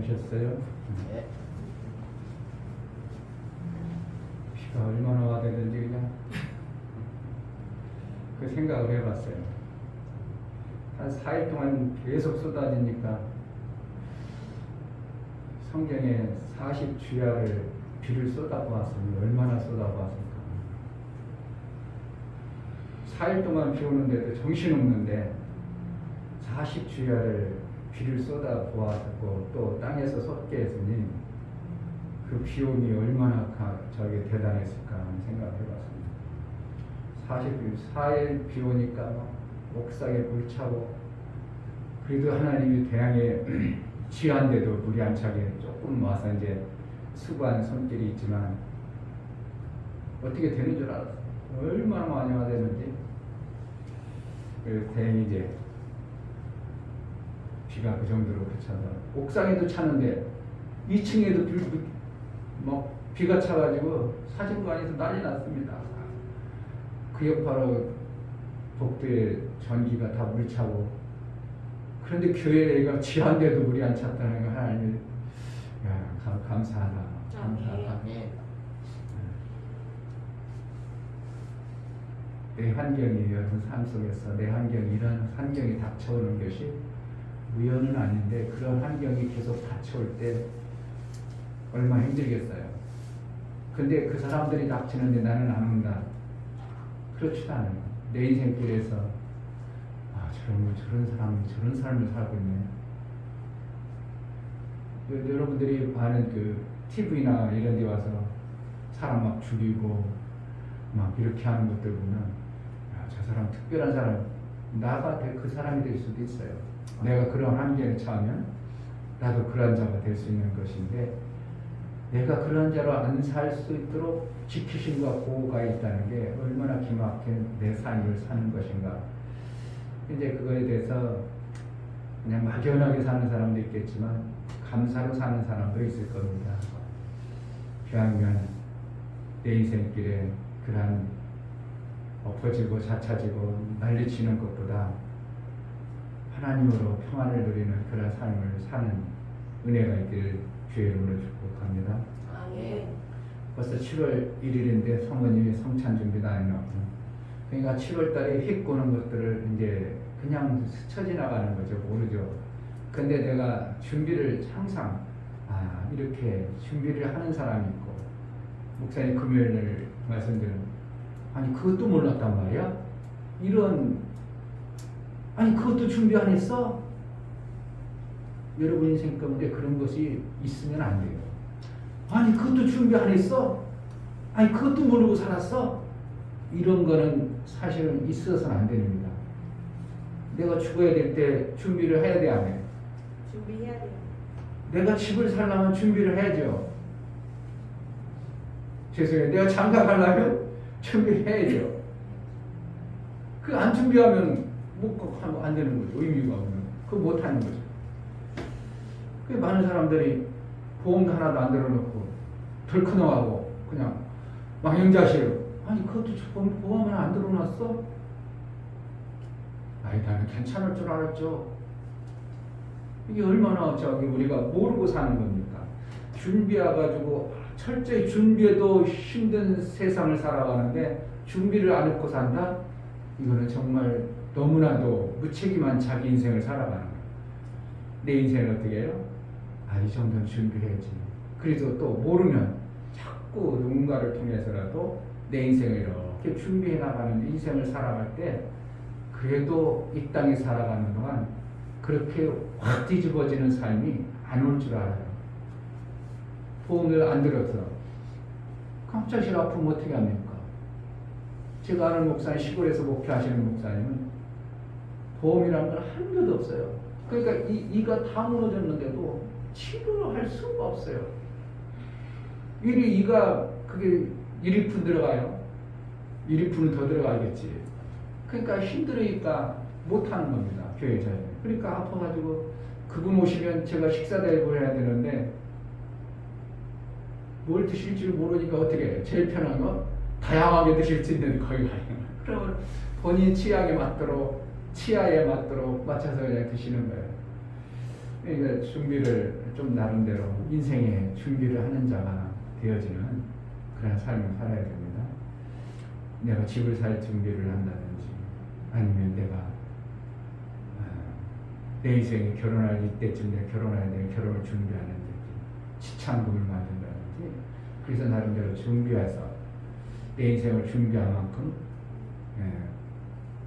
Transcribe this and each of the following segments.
다녀오셨어요? 네. 비가 얼마나 와대는지 그냥 그 생각을 해봤어요. 한 4일 동안 계속 쏟아지니까 성경에 40주야를 비를 쏟아보았으니 얼마나 쏟아보았을까. 4일 동안 비 오는데도 정신없는데 40주야를 비를 쏟아보았고 또 땅에서 쏟게 했으니 그 비용이 얼마나 저게 대단했을까 하는 생각을 해봤습니다. 44일 비 오니까 막 옥상에 물 차고 그래도 하나님이 대양에 취한데도 물이 안 차게 조금 와서 이제 수고한 손길이 있지만 어떻게 되는 줄 알았어요. 얼마나 많이 와대는지. 그래서 대양이 이제 비가 그 정도로 그쳐서 옥상에도 차는데 2층에도 막 비가 차가지고 사진관에서 난리 났습니다. 그 여파로 복도에 전기가 다 물이 차고 그런데 교회가 지한데도 물이 안 찼다는 거 하나님 감사하다. 감사하다. 내 환경이 여러분 삶 속에서 내 환경이 이런 환경이 닥쳐오는 것이 우연은 아닌데 그런 환경이 계속 닥쳐올 때 얼마나 힘들겠어요. 근데 그 사람들이 닥치는데 나는 안 온다. 그렇지도 않아요. 내 인생길에서 저런 사람이 저런 삶을 살고 있네. 여러분들이 봐는 그 TV나 이런 데 와서 사람 막 죽이고 막 이렇게 하는 것들 보면 저 사람 특별한 사람, 나가 그 사람이 될 수도 있어요. 내가 그런 환경에 처하면 나도 그런 자가 될 수 있는 것인데 내가 그런 자로 안 살 수 있도록 지키심과 보호가 있다는 게 얼마나 기막힌 내 삶을 사는 것인가. 이제 그거에 대해서 그냥 막연하게 사는 사람도 있겠지만 감사로 사는 사람도 있을 겁니다. 비하면 내 인생길에 그러한 엎어지고 자차지고 난리치는 것보다 하나님으로 평안을 누리는 그런 삶을 사는 은혜가 있기를 주의 이름으로 축복합니다. 벌써 7월 1일인데 성모님이 성찬 준비 다 해놓고 그러니까 7월 달에 휙 고는 것들을 이제 그냥 스쳐 지나가는 거죠. 모르죠. 근데 내가 준비를 항상 이렇게 준비를 하는 사람이 있고 목사님 금요일을 말씀드린 아니 그것도 몰랐단 말이야? 그것도 준비 안 했어? 여러분 인생 가운데 그런 것이 있으면 안 돼요. 아니 그것도 준비 안 했어? 아니 그것도 모르고 살았어? 이런 거는 사실은 있어서는 안 됩니다. 내가 죽어야 될 때 준비를 해야 돼, 안 해? 준비해야 돼요. 내가 집을 살려면 준비를 해야죠. 죄송해요. 내가 장가 가려면 준비를 해야죠. 그 안 준비하면 하면 안 되는 거죠. 의미가 없는. 그거 못 하는 거죠. 그 많은 사람들이 보험도 하나도 안 들어놓고 덜큰어하고 그냥 망연자실. 아니 그것도 보험은 안 들어놨어? 나는 괜찮을 줄 알았죠. 이게 얼마나 우리가 모르고 사는 겁니까? 준비해가지고 철저히 준비해도 힘든 세상을 살아가는데 준비를 안 해놓고 산다? 이거는 정말 너무나도 무책임한 자기 인생을 살아가는 거예요. 내 인생을 어떻게 해요? 이 정도는 준비해야지. 그래도 또 모르면 자꾸 누군가를 통해서라도 내 인생을 이렇게 준비해 나가는 인생을 살아갈 때 그래도 이 땅에 살아가는 동안 그렇게 확 뒤집어지는 삶이 안 올 줄 알아요. 보험을 안 들어서 깜짝이 아프면 어떻게 합니까? 제가 아는 목사님, 시골에서 목회하시는 목사님은 보험이라는 걸 한 개도 없어요. 그러니까 이가 다 무너졌는데도 치료를 할 수가 없어요. 이가 그게 1위푼 들어가요. 1위푼은 더 들어가겠지. 그러니까 힘들으니까 못하는 겁니다. 교회자에. 그러니까 아파가지고 그분 오시면 제가 식사 대접을 해야 되는데 뭘 드실지 모르니까 어떻게 해요? 제일 편한 거 다양하게 드실 수 있는 거기 가요. 그러면 본인 취향에 맞도록 치아에 맞도록 맞춰서 그냥 드시는 거예요. 그러니까 준비를 좀 나름대로 인생의 준비를 하는 자가 되어지는 그런 삶을 살아야 됩니다. 내가 집을 살 준비를 한다든지 아니면 내가 내 인생에 결혼할 이때쯤 내가 결혼해야 되는 결혼을 준비하는지 지참금을 만든다든지 그래서 나름대로 준비해서 내 인생을 준비한 만큼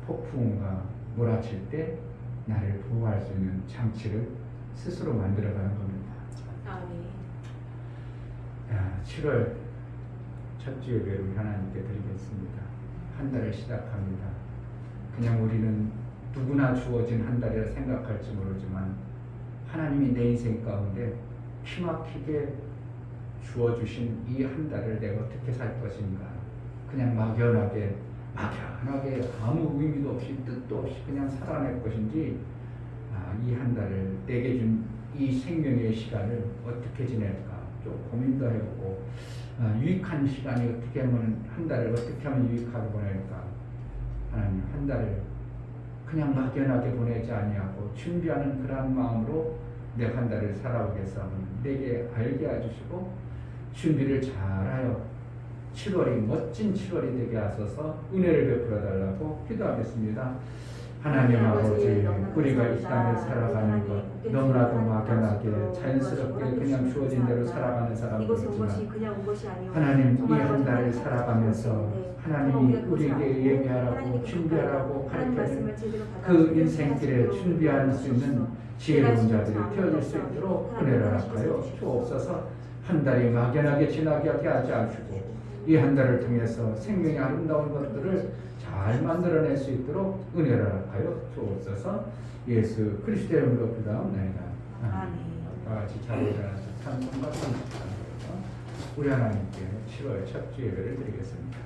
폭풍과 몰아칠 때 나를 보호할 수 있는 장치를 스스로 만들어가는 겁니다. 네. 7월 첫 주 예배를 하나님께 드리겠습니다. 한 달을 시작합니다. 그냥 우리는 누구나 주어진 한 달이라 생각할지 모르지만 하나님이 내 인생 가운데 기막히게 주어주신 이 한 달을 내가 어떻게 살 것인가. 그냥 막연하게 아무 의미도 없이 뜻도 없이 그냥 살아낼 것인지 이 한 달을 내게 준 이 생명의 시간을 어떻게 지낼까 좀 고민도 해보고 유익한 시간이 어떻게 하면 한 달을 어떻게 하면 유익하게 보낼까. 하나님 한 달을 그냥 막연하게 보내지 아니하고 준비하는 그런 마음으로 내 한 달을 살아오겠사 내게 알게 해주시고 준비를 잘하여 7월이 멋진 7월이 되게 하소서 은혜를 베풀어 달라고 기도하겠습니다. 하나님 아버지, 우리가 이 땅에 살아가는 것 너무나도 막연하게 자연스럽게 그냥 주어진 대로 살아가는 사람들이지만 하나님 이 한 달을 살아가면서 하나님이 우리에게 예배하라고 준비하라고 가르쳐준 그 인생길에 준비할 수 있는 지혜로운 자들이 되어질 수 있도록 은혜를 허락하여 주옵소서. 한 달이 막연하게 지나게 하지 않으시고 이 한 달을 통해서 생명의 아름다운 것들을 잘 만들어낼 수 있도록 은혜를 허락하여 주옵소서. 예수 그리스도의 이름으로 기도하옵나이다. 아멘. 같이 자리에 일어나서 찬송과 찬송하면서 우리 하나님께 7월 첫 주 예배를 드리겠습니다.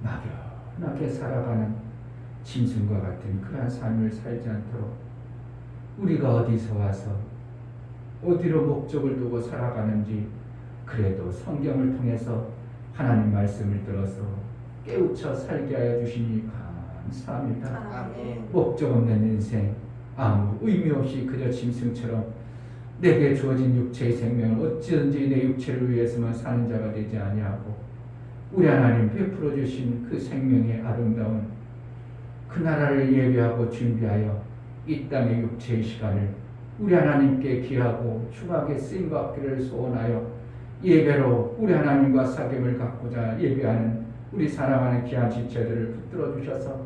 막연하게 살아가는 짐승과 같은 그러한 삶을 살지 않도록 우리가 어디서 와서 어디로 목적을 두고 살아가는지 그래도 성경을 통해서 하나님 말씀을 들어서 깨우쳐 살게 하여 주시니 감사합니다. 아멘. 목적 없는 인생, 아무 의미 없이 그저 짐승처럼 내게 주어진 육체의 생명을 어찌든지 내 육체를 위해서만 사는 자가 되지 아니하고 우리 하나님 베풀어 주신 그 생명의 아름다운 그 나라를 예배하고 준비하여 이 땅의 육체의 시간을 우리 하나님께 기하고 충하게 쓰임받기를 소원하여 예배로 우리 하나님과 사귐을 갖고자 예배하는 우리 사랑하는 귀한 지체들을 붙들어 주셔서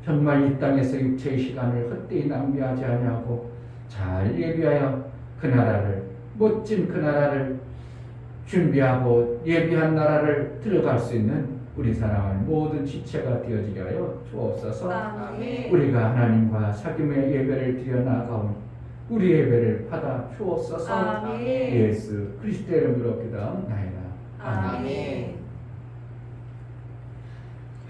정말 이 땅에서 육체의 시간을 헛되이 낭비하지 아니하고 잘 예배하여 그 나라를, 멋진 그 나라를 준비하고 예비한 나라를 들어갈 수 있는 우리 사랑하는 모든 지체가 되어지게 하여 주옵소서. 아멘. 우리가 하나님과 사귐의 예배를 드려 나아가오니 우리 예배를 받아 주옵소서. 아멘. 예수 그리스도의 이름으로 기도하옵나이다. 아멘.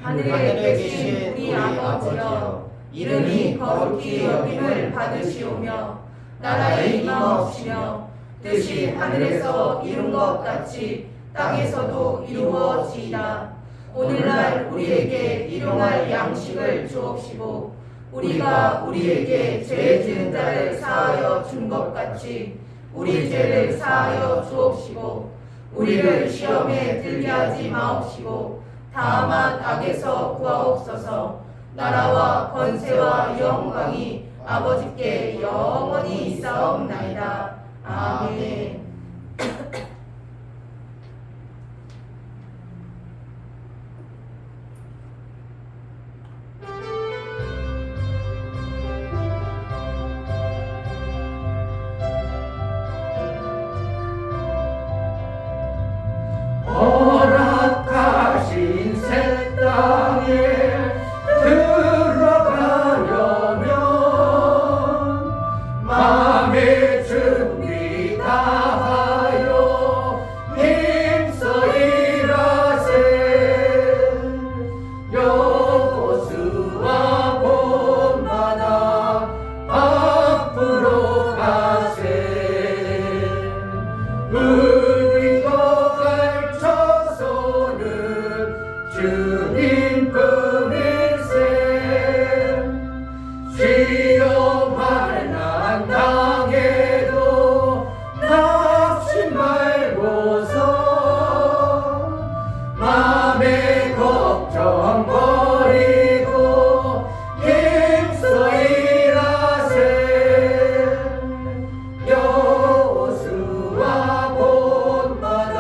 하늘에 하늘에 계신 우리 아버지여, 이름이 거룩히 여김을 받으시오며 나라의 임하옵시며 뜻이 하늘에서 이룬 것 같이 땅에서도 이루어지이다. 오늘날 우리에게 일용할 양식을 주옵시고 우리가 우리에게 죄 지은 자를 사하여 준 것 같이 우리 죄를 사하여 주옵시고 우리를 시험에 들게 하지 마옵시고 다만 악에서 구하옵소서. 나라와 권세와 영광이 아버지께 영원히 있사옵나이다. 아멘. 허락하신 새 땅에 들어가려면 마음의 준비 다하여 힘써 일하세. 여호수아 본받아 앞으로 가세. 의리가 갈쳐서는 주님 품일세. 시험할 난 당해도 낙심 말고서 맘의 걱정 버리고 힘써 일하세. 여호수아 본받아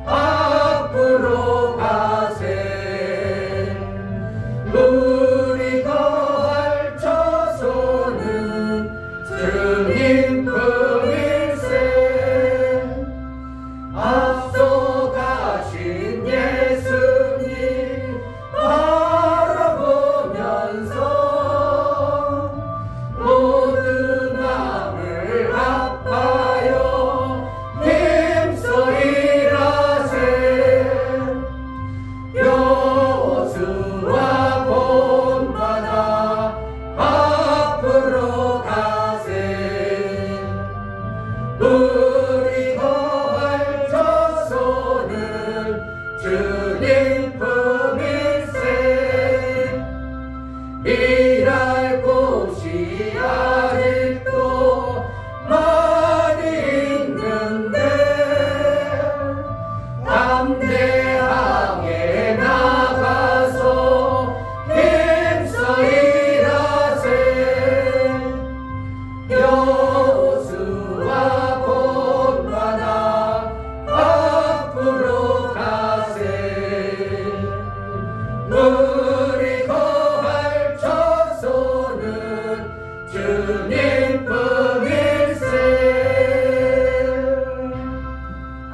앞으로 가세. 우리가 알쳐서는 주님 품일세. 앞서 가신 예수님 바라보면서 모든 마음을 합하여 힘써 일하세. 여호수아 본받아 앞으로 가세. 우리가 알쳐서는 주님 품일세. 일할 곳이 아직도 많이 있는데 담대하게 나가서 힘써 일하세. 여호수아 본받아 앞으로 가세. 우리가 알쳐서는 주님 품일세.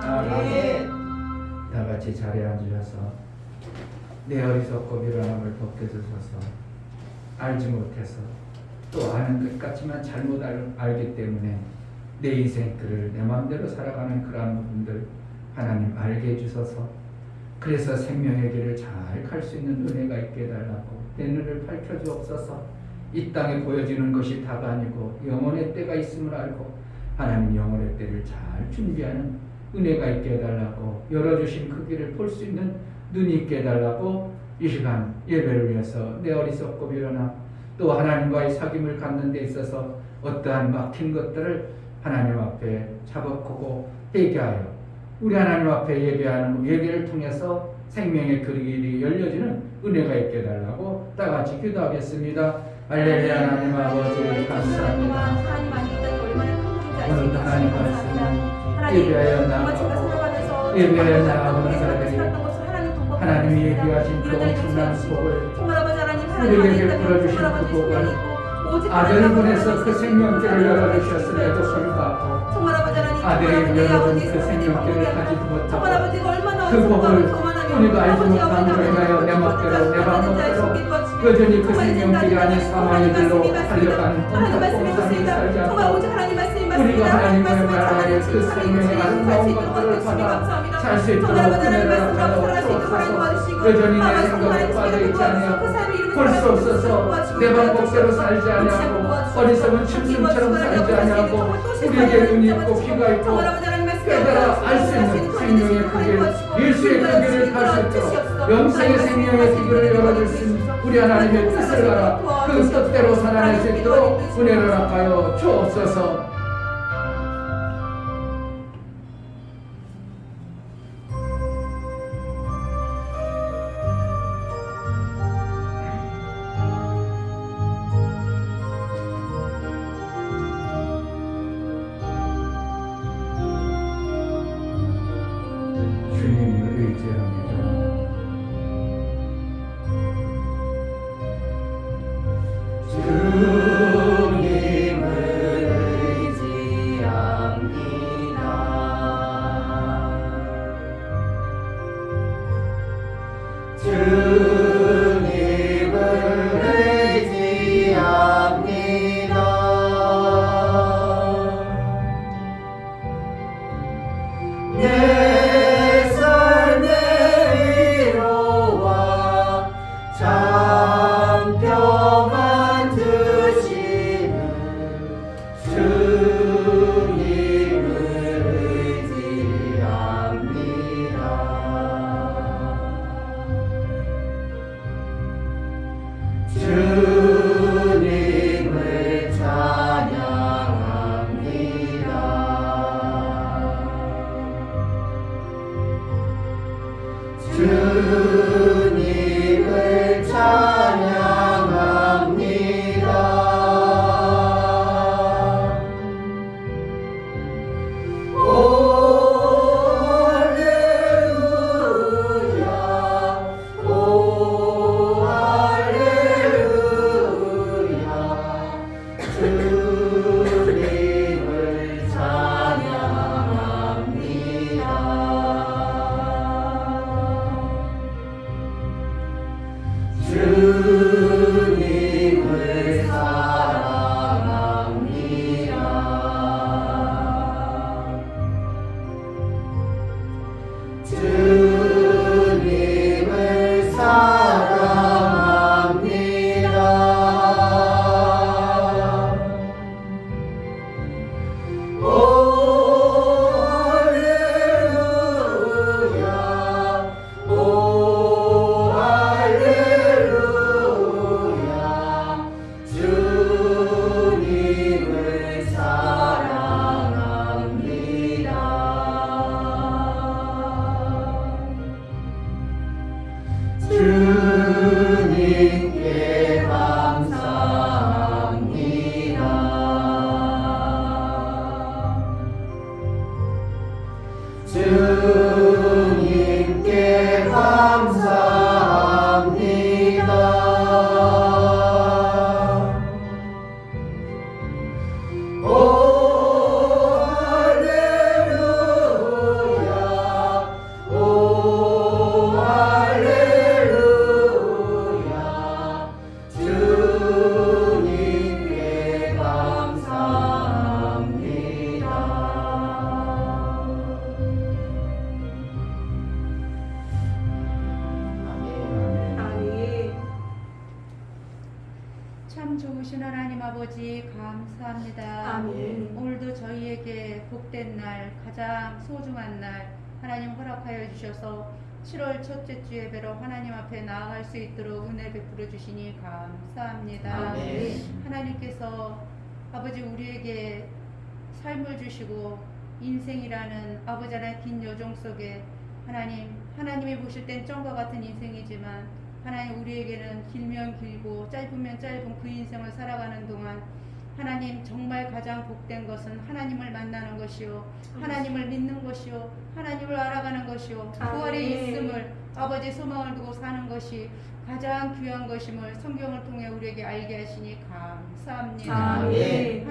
아멘. 다 같이 자리에 앉으셔서 내 어리석고 미련함을 벗겨주소서. 알지 못해서 또 아는 것 같지만 잘못 알기 때문에 내 인생 글을 내 마음대로 살아가는 그러한 부분들 하나님 알게 해주소서. 그래서 생명의 길을 잘 갈 수 있는 은혜가 있게 해달라고 내 눈을 밝혀주옵소서. 이 땅에 보여지는 것이 다가 아니고 영혼의 때가 있음을 알고 하나님 영혼의 때를 잘 준비하는 은혜가 있게 해달라고 열어주신 그 길을 볼 수 있는 눈이 있게 해달라고 이 시간 예배를 위해서 내 어리석고 미련함 또 하나님과의 사귐을 갖는 데 있어서 어떠한 막힌 것들을 하나님 앞에 잡아보고 회개하여 우리 하나님 앞에 예배하는 예배를 통해서 생명의 그 길이 열려지는 은혜가 있게 해달라고 다 같이 기도하겠습니다. 할렐루야. 하나님 아버지 감사합니다. 하나님 아니었다니 얼마나 큰 오늘 하나님 말씀 예배하여 나아가고 예배하여 예배하여 나아가는 자들이 하나님 하나님이 예비하신 그 엄청난 복을 우리에게 베풀어주신 그 복을 아들을 보내서 그 생명길을 열어주셨음에도 불구하고 아들이 열어준 그 생명길을 가지도 못하고 그 복을 우리가 알지 못함으로 인하여 내 멋대로 내 방법대로 여전히 그 생명길이 아닌 사망의 길로 달려가는 혼탁공산을 살지 않고 우리가 하나님의 나라의 그 생명의 아름다운 것들을 받아 살 수 있도록 은혜를 하여 주옵소서. 여전히 내 생각에 빠져있지 아니하고 볼 수 없어서 내 방법대로 살지 아니하고 어리석은 짐승처럼 살지 아니하고 우리에게 눈이 있고 귀가 있고 깨달아 알 수 있는 생명의 그 길, 예수의 그 길을 갈 수 있도록 영생의 생명의 길을 열어줄 수 있는 우리 하나님의 뜻을 알아 그 뜻대로 살아낼 수 있도록 은혜를 하여 주옵소서. 주님을 의지합니다. 내 삶의 위로와 장평 만드시는 주님을 의지합니다. 주님을 찬양합니다. 주님을 찬양합니다. 오 할렐루야 오 할렐루야 주님을 찬양합니다. 주님을 사랑합니다. 주님을 사랑합니다. 오 할렐루야 오 할렐루야 주님을 사랑합니다. 주님께 감사합니다. 주님께 감사합니다. 오 할렐루야 오 할렐루야 참 좋으신 하나님 아버지 감사합니다. 아멘. 오늘도 저희에게 복된 날, 가장 소중한 날 하나님 허락하여 주셔서 7월 첫째 주 예배로 하나님 앞에 나아갈 수 있도록 은혜 베풀어 주시니 감사합니다. 아멘. 하나님께서 아버지 우리에게 삶을 주시고 인생이라는 아버지 하나의 긴 여정 속에 하나님이 보실 땐 쩡과 같은 인생이지만 하나님 우리에게는 길면 길고 짧으면 짧은 그 인생을 살아가는 동안 하나님 정말 가장 복된 것은 하나님을 만나는 것이요 하나님을 믿는 것이요 하나님을 알아가는 것이요 부활에 있음을 아버지 소망을 두고 사는 것이 가장 귀한 것임을 성경을 통해 우리에게 알게 하시니 감사합니다. 아멘.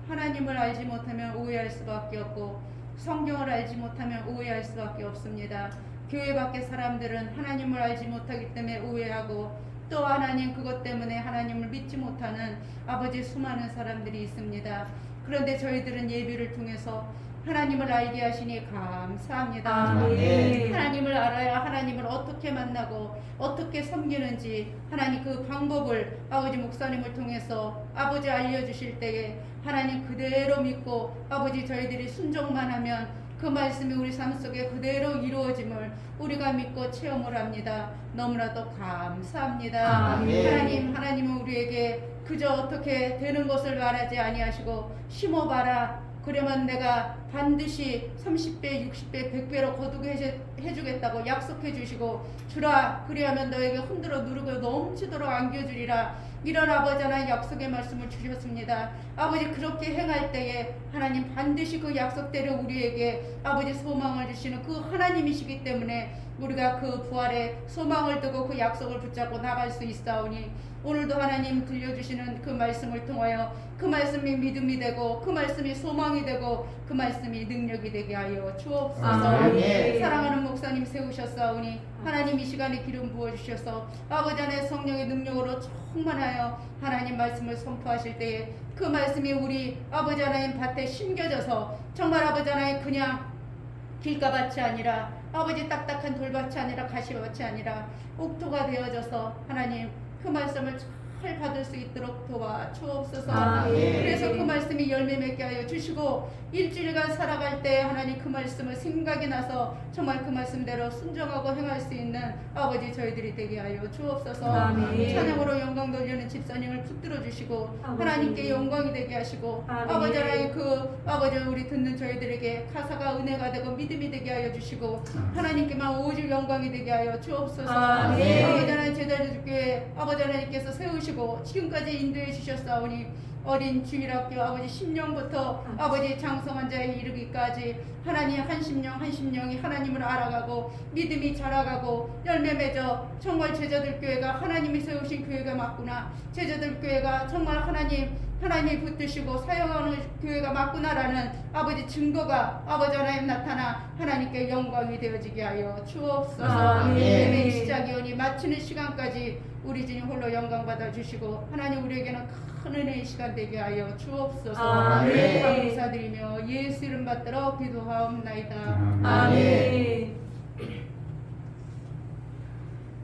하나님을 알지 못하면 오해할 수밖에 없고 성경을 알지 못하면 오해할 수밖에 없습니다. 교회 밖의 사람들은 하나님을 알지 못하기 때문에 오해하고 또 하나님 그것 때문에 하나님을 믿지 못하는 아버지 수많은 사람들이 있습니다. 그런데 저희들은 예배를 통해서 하나님을 알게 하시니 감사합니다. 아멘. 하나님을 알아야 하나님을 어떻게 만나고 어떻게 섬기는지 하나님 그 방법을 아버지 목사님을 통해서 아버지 알려주실 때에 하나님 그대로 믿고 아버지 저희들이 순종만 하면 그 말씀이 우리 삶 속에 그대로 이루어짐을 우리가 믿고 체험을 합니다. 너무나도 감사합니다. 아멘. 하나님은 우리에게 그저 어떻게 되는 것을 말하지 아니하시고 심어봐라. 그러면 내가 반드시 30배, 60배, 100배로 거두게 해주겠다고 약속해 주시고 주라 그리하면 너에게 흔들어 누르고 넘치도록 안겨주리라. 이런 아버지 하나님 약속의 말씀을 주셨습니다. 아버지 그렇게 행할 때에 하나님 반드시 그 약속대로 우리에게 아버지 소망을 주시는 그 하나님이시기 때문에 우리가 그 부활에 소망을 두고 그 약속을 붙잡고 나갈 수 있사오니 오늘도 하나님 들려주시는 그 말씀을 통하여 그 말씀이 믿음이 되고 그 말씀이 소망이 되고 그 말씀이 능력이 되게 하여 주옵소서. 아멘. 사랑하는 목사님 세우셨사오니 하나님 이 시간에 기름 부어주셔서 아버지 안에 성령의 능력으로 충만하여 하나님 말씀을 선포하실 때에 그 말씀이 우리 아버지 하나님 밭에 심겨져서 정말 아버지 하나님 그냥 길가밭이 아니라 아버지 딱딱한 돌밭이 아니라 가시밭이 아니라 옥토가 되어져서 하나님 그 말씀을 잘 받을 수 있도록 도와주옵소서. 아멘. 그래서 그 말씀이 열매 맺게 하여 주시고 일주일간 살아갈 때 하나님 그 말씀을 생각이 나서 정말 그 말씀대로 순종하고 행할 수 있는 아버지 저희들이 되게 하여 주옵소서. 아멘. 찬양으로 영광 돌리는 집사님을 붙들어 주시고 하나님께 영광이 되게 하시고 아멘. 아버지 하나님 그 아버지 우리 듣는 저희들에게 가사가 은혜가 되고 믿음이 되게 하여 주시고 하나님께만 오직 영광이 되게 하여 주옵소서. 아멘. 아버지 하나님 제자들교회 아버지 하나님께서 세우시고 지금까지 인도해 주셨사오니 어린 주일학교 아버지 10년부터 아버지 장성한 자에 이르기까지 하나님 한 심령이 하나님을 알아가고 믿음이 자라가고 열매 맺어 정말 제자들 교회가 하나님이 세우신 교회가 맞구나. 제자들 교회가 정말 하나님이 붙드시고 사용하는 교회가 맞구나라는 아버지 증거가 아버지 하나님 나타나 하나님께 영광이 되어지게 하여 주옵소서. 아멘. 예배의 시작이오니 마치는 시간까지 우리 주님 홀로 영광 받아 주시고 하나님 우리에게는 큰 은혜의 시간 되게 하여 주옵소서. 아멘. 감사드리며 예수 이름 받들어 기도하옵나이다. 아멘.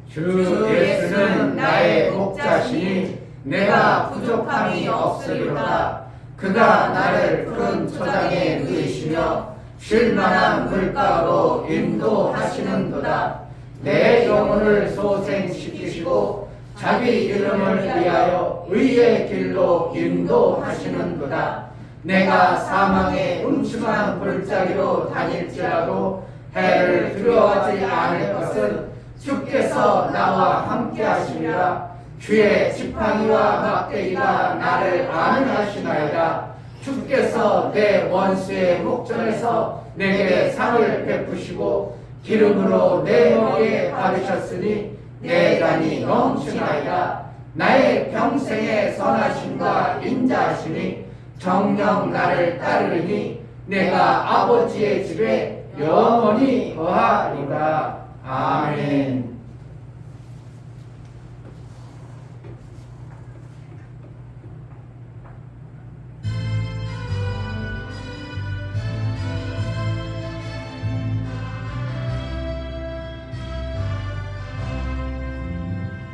주 예수는 나의 목자시니 내가 부족함이 없으리로다. 그가 나를 큰 초장에 누이시며 쉴만한 물가로 인도하시는도다. 내 영혼을 소생시키시고 자기 이름을 위하여 의의 길로 인도하시는도다. 내가 사망의 음침한 골짜기로 다닐지라도 해를 두려워하지 않을 것은 주께서 나와 함께 하시리라. 주의 지팡이와 막대기가 나를 안위하시나이다. 주께서 내 원수의 목전에서 내게 상을 베푸시고 기름으로 내 머리에 바르셨으니 내 잔이 넘치나이다. 나의 평생의 선하심과 인자하심이 정녕 나를 따르니 내가 아버지의 집에 영원히 거하리라. 아멘.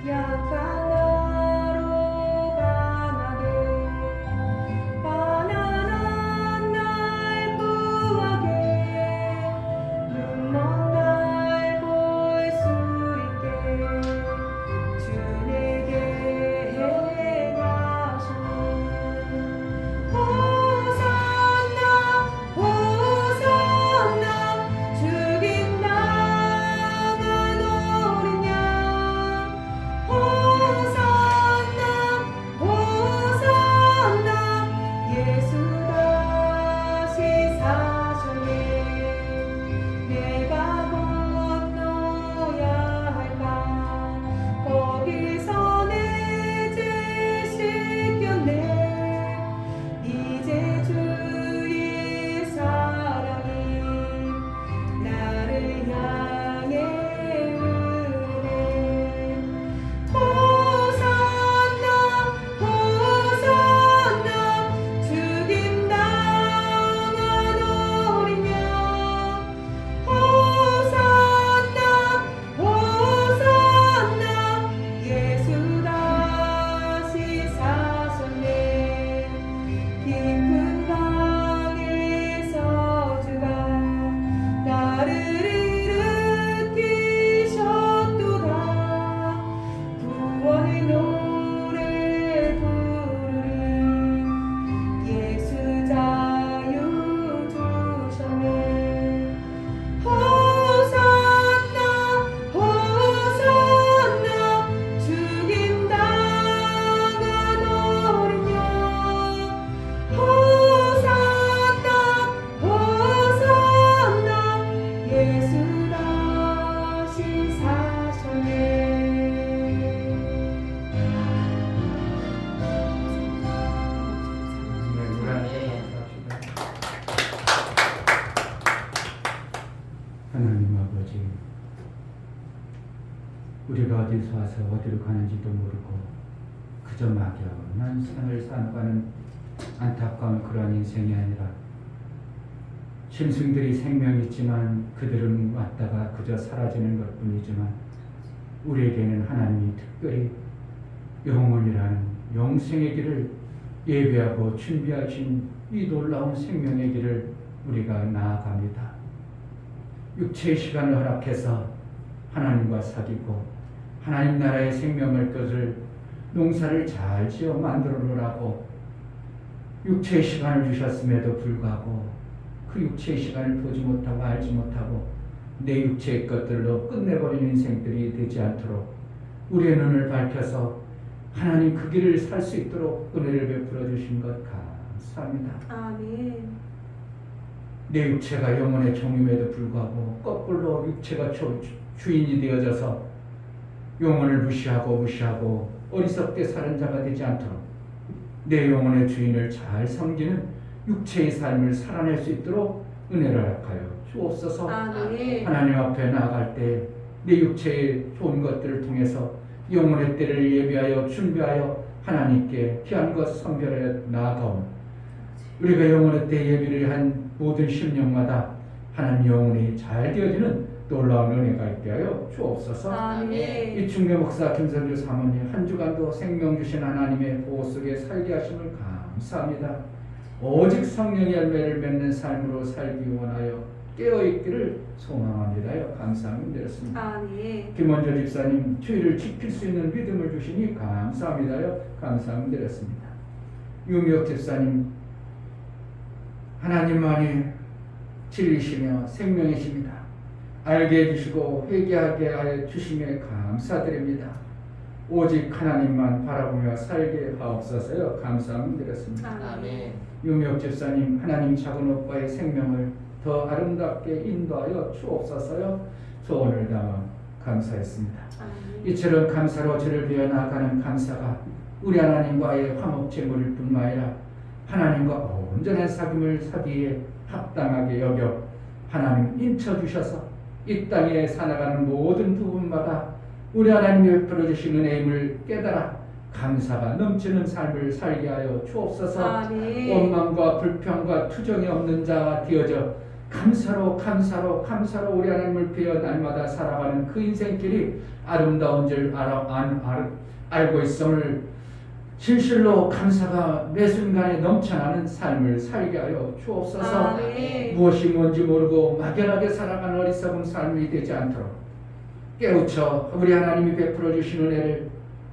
약한 나로 우리가 어디서 와서 어디로 가는지도 모르고 그저 막연한 생을 살아가는 안타까운 그러한 인생이 아니라 짐승들이 생명이 있지만 그들은 왔다가 그저 사라지는 것뿐이지만 우리에게는 하나님이 특별히 영원이라는 영생의 길을 예배하고 준비하신 이 놀라운 생명의 길을 우리가 나아갑니다. 육체의 시간을 허락해서 하나님과 사귀고 하나님 나라의 생명을 것을 농사를 잘 지어 만들어 놓으라고 육체의 시간을 주셨음에도 불구하고 그 육체의 시간을 보지 못하고 알지 못하고 내 육체의 것들로 끝내버리는 인생들이 되지 않도록 우리의 눈을 밝혀서 하나님 그 길을 살 수 있도록 은혜를 베풀어 주신 것 감사합니다. 아멘. 내 육체가 영혼의 종임에도 불구하고 거꾸로 육체가 주인이 되어져서 영혼을 무시하고 어리석게 사는 자가 되지 않도록 내 영혼의 주인을 잘 섬기는 육체의 삶을 살아낼 수 있도록 은혜를 허락하여 주옵소서. 아멘. 하나님 앞에 나아갈 때 내 육체의 좋은 것들을 통해서 영혼의 때를 예비하여 준비하여 하나님께 귀한 것 선별해 나아가온 우리가 영혼의 때 예비를 한 모든 심령마다 하나님 영혼이 잘 되어지는 놀라운 은혜가 있게 하여 주옵소서. 아멘. 이 중매 목사 김선주 사모님 한 주간도 생명 주신 하나님의 보호 속에 살게 하심을 감사합니다. 오직 성령의 열매를 맺는 삶으로 살기 원하여 깨어있기를 소망합니다요. 감사함을 드렸습니다. 아멘. 김원조 집사님 주의를 지킬 수 있는 믿음을 주시니 감사합니다요. 감사함을 드렸습니다. 유미옥 집사님 하나님만이 진리시며 생명이십니다. 알게 해주시고 회개하게 하여 주심에 감사드립니다. 오직 하나님만 바라보며 살게 하옵소서요. 감사함을 드렸습니다. 아멘. 유미옥 집사님 하나님 작은 오빠의 생명을 더 아름답게 인도하여 주옵소서요. 소원을 담아 감사했습니다. 아멘. 이처럼 감사로 저를 위해 나아가는 감사가 우리 하나님과의 화목제물일 뿐만 아니라 하나님과 온전한 사귐을 사기에 합당하게 여겨 하나님 인쳐주셔서 이 땅에 살아가는 모든 부분마다 우리 하나님이 베풀어 주신 은혜임을 깨달아 감사가 넘치는 삶을 살게 하여 주옵소서. 아멘. 원망과 불평과 투정이 없는 자가 되어져 감사로 우리 하나님을 비어 날마다 살아가는 그 인생길이 아름다운 줄 알고 있음을 진실로 감사가 매 순간에 넘쳐나는 삶을 살게 하여 주옵소서. 아멘. 무엇이 뭔지 모르고 막연하게 살아가는 어리석은 삶이 되지 않도록 깨우쳐 우리 하나님이 베풀어 주신 은혜를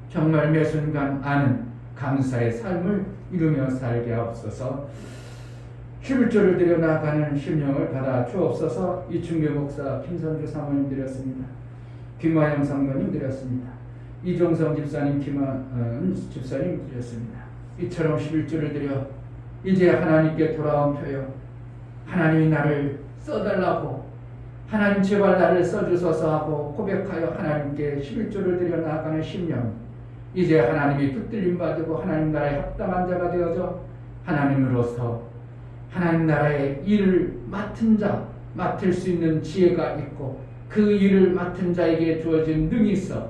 정말 매 순간 아는 감사의 삶을 이루며 살게 하옵소서. 11조를 드려 나가는 심령을 받아 주옵소서. 이충배 목사 김선주 사모님 드렸습니다. 김화영 상모님 드렸습니다. 이종성 집사님 김화은 집사님 드렸습니다. 이처럼 11조를 드려 이제 하나님께 돌아온 표요 하나님이 나를 써달라고 하나님 제발 나를 써주소서 하고 고백하여 하나님께 11조를 드려 나가는 심령 이제 하나님이 붙들림 받고 하나님 나라에 합당한 자가 되어져 하나님으로서 하나님 나라의 일을 맡을 수 있는 지혜가 있고 그 일을 맡은 자에게 주어진 능이 있어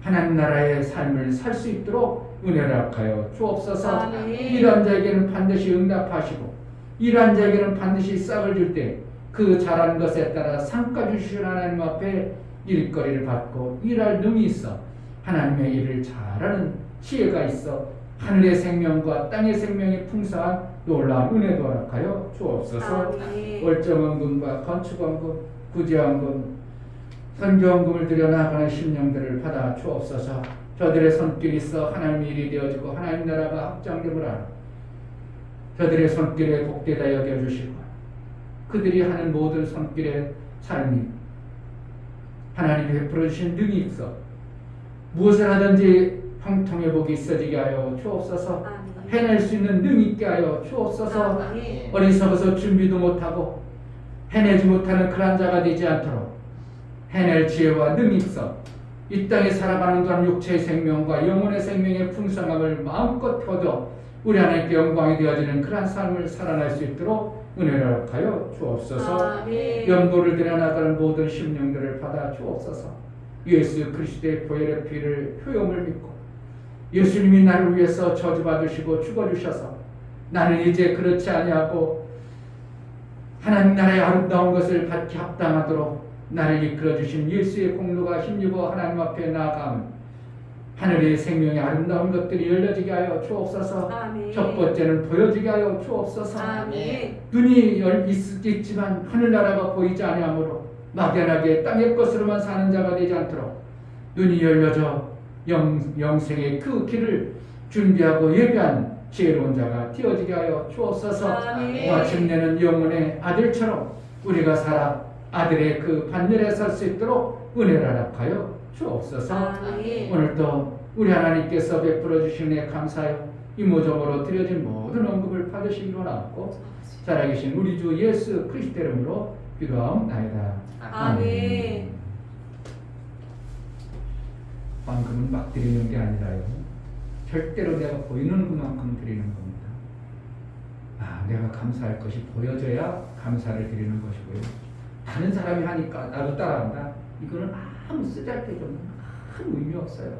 하나님 나라의 삶을 살 수 있도록 은혜를 허락하여 주옵소서. 아멘. 이러한 자에게는 반드시 응답하시고 이러한 자에게는 반드시 싹을 줄 때 그 잘한 것에 따라 상가 주시는 하나님 앞에 일거리를 받고 일할 능이 있어 하나님의 일을 잘하는 지혜가 있어 하늘의 생명과 땅의 생명이 풍성한 놀라운 은혜도 허락하여 주옵소서. 아멘. 월정원금과 건축원금, 구제원금, 선교원금을 들여 나가는 심령들을 받아 주옵소서. 저들의 손길이 있어 하나님의 일이 되어지고 하나님 나라가 확장됨을 알아 저들의 손길에 복되다 여겨주시고 그들이 하는 모든 손길의 삶이 하나님이 베풀어 주신 능이 있어 무엇을 하든지 형통의 복이 있어지게 하여 주옵소서. 아멘. 해낼 수 있는 능이 있게 하여 주옵소서. 아멘. 어리석어서 준비도 못하고 해내지 못하는 그런 자가 되지 않도록 해낼 지혜와 능이 있어 이 땅에 살아가는 동안 육체의 생명과 영혼의 생명의 풍성함을 마음껏 거둬 우리 하나님께 영광이 되어지는 그러한 삶을 살아낼 수 있도록 은혜를 허락하여 주옵소서. 아멘. 연보를 들여 나가는 모든 심령들을 받아 주옵소서. 예수 그리스도의 보혈의 피를 효용을 믿고 예수님이 나를 위해서 저주받으시고 죽어주셔서 나는 이제 그렇지 아니하고 하나님 나라의 아름다운 것을 받기 합당하도록 나를 이끌어주신 예수의 공로가 힘입어 하나님 앞에 나아가면 하늘의 생명의 아름다운 것들이 열려지게 하여 주옵소서. 아멘. 첫 번째는 보여지게 하여 주옵소서. 아멘. 눈이 있지만 하늘나라가 보이지 아니하므로 막연하게 땅의 것으로만 사는 자가 되지 않도록 눈이 열려져 영생의 그 길을 준비하고 예비한 지혜로운 자가 되어지게 하여 주옵소서. 아멘. 마침내는 영혼의 아들처럼 우리가 살아 아들의 그 반열에 설 수 있도록 은혜를 허락하여 주옵소서. 아멘. 오늘도 우리 하나님께서 베풀어 주신 은혜 감사하여 이모저모로 드려진 모든 언급을 받으시기로 원하고 살아계신 우리 주 예수 그리스도 이름으로 기도하옵나이다. 아멘. 방금은 막 드리는 게 아니라요. 절대로 내가 보이는 그만큼 드리는 겁니다. 내가 감사할 것이 보여져야 감사를 드리는 것이고요. 다른 사람이 하니까 나도 따라한다. 이거는 아무 쓰잘데기 없는 큰 의미 없어요.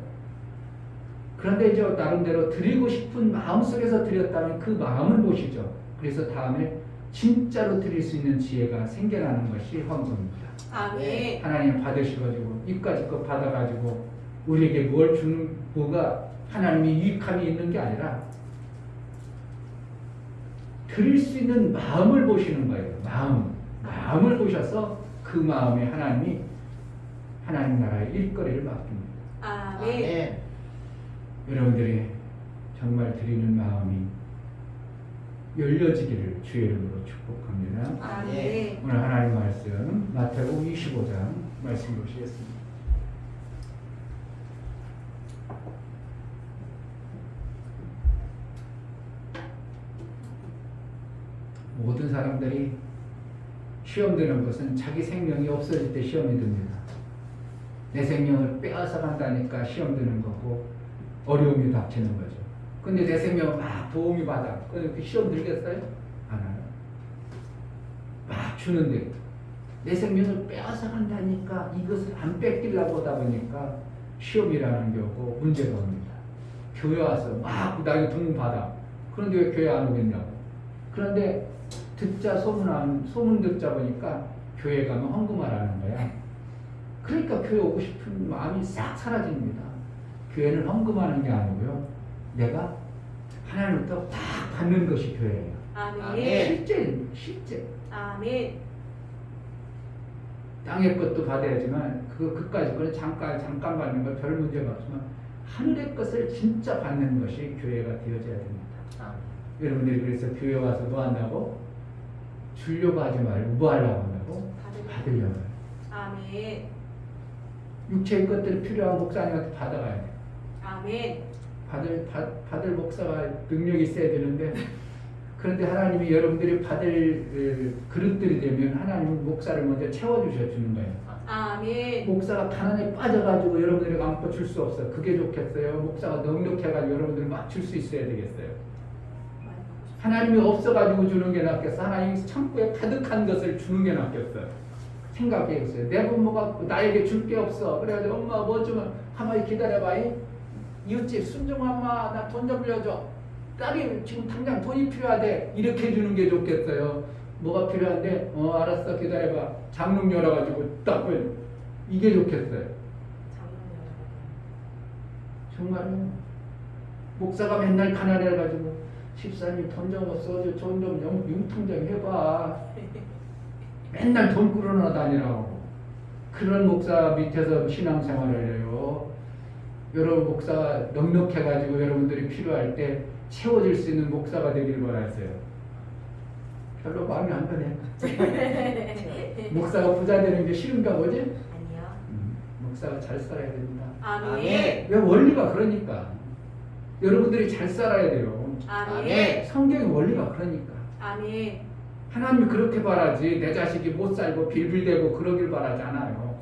그런데 이제 나름대로 드리고 싶은 마음속에서 드렸다면 그 마음을 보시죠. 그래서 다음에 진짜로 드릴 수 있는 지혜가 생겨나는 것이 황소입니다. 아멘. 하나님 받으셔가지고 입까지 거 받아가지고 우리에게 뭘 주는 뭐가 하나님이 유익함이 있는 게 아니라 드릴 수 있는 마음을 보시는 거예요. 마음을 보셔서 그 마음에 하나님이 하나님 나라의 일거리를 맡깁니다. 아멘. 여러분들이 정말 드리는 마음이 열려지기를 주의 이름으로 축복합니다. 아멘. 오늘 하나님 말씀 마태복음 25장 말씀 보시겠습니다. 모든 사람들이 시험 드는 것은 자기 생명이 없어질 때 시험이 듭니다. 내 생명을 빼앗아 간다니까 시험 드는 거고 어려움이 닥치는 거죠. 근데 내 생명을 막 도움이 받아. 그 시험 들겠어요? 안 와요. 막 주는데 내 생명을 빼앗아 간다니까 이것을 안 뺏기려고 하다 보니까 시험이라는 게 오고 문제가 옵니다. 교회 와서 막 나에게 도움 받아. 그런데 왜 교회 안 오겠냐고. 그런데 듣자 소문 듣자 보니까 교회 가면 헌금하라는 거야. 그러니까 교회 오고 싶은 마음이 싹 사라집니다. 교회는 헌금하는 게 아니고요. 내가 하나님부터 딱 받는 것이 교회예요. 아멘. 실제. 아멘. 땅의 것도 받아야지만 그까지 거는 잠깐 받는 건 별 문제가 없지만 하늘의 것을 진짜 받는 것이 교회가 되어져야 됩니다. 여러분들이 그래서 교회 와서 뭐 한다고? 주려고 하지 말고 뭐 하려고 한다고? 받으려고 해요. 아멘. 육체의 것들이 필요한 목사님한테 받아가야 돼요. 아멘. 받을 목사가 능력이 있어야 되는데 그런데 하나님이 여러분들이 받을 그릇들이 되면 하나님은 목사를 먼저 채워주셔 주는 거예요. 아멘. 목사가 가난에 빠져가지고 여러분들이 마음껏 줄 수 없어요. 그게 좋겠어요? 목사가 넉넉해가지고 여러분들이 막 줄 수 있어야 되겠어요? 하나님이 없어가지고 주는 게 낫겠어? 하나님이 창고에 가득한 것을 주는 게 낫겠어요? 생각해보세요. 내 부모가 나에게 줄 게 없어. 그래가지고 엄마 뭐 주면 가만히 기다려봐. 이웃집 순종 엄마 나 돈 좀 빌려줘. 딸이 지금 당장 돈이 필요하대. 이렇게 주는 게 좋겠어요. 뭐가 필요한데? 알았어 기다려봐. 장롱 열어가지고 딱 이게 좋겠어요. 정말요. 목사가 맨날 가난해가지고 집사님 돈 좀 없어. 돈 좀 융통 좀 해봐. 맨날 돈 끌어놔 다니라고. 그런 목사 밑에서 신앙생활을 해요. 여러분 목사가 넉넉해가지고 여러분들이 필요할 때 채워줄 수 있는 목사가 되기를 바라세요. 별로 마음이 안 드네. 목사가 부자 되는 게 싫은가 보지? 아니요. 목사가 잘 살아야 됩니다. 아멘. 왜 원리가 그러니까. 여러분들이 잘 살아야 돼요. 아멘. 성경의 원리가 그러니까. 아멘. 하나님이 그렇게 바라지 내 자식이 못 살고 빌빌대고 그러길 바라지 않아요.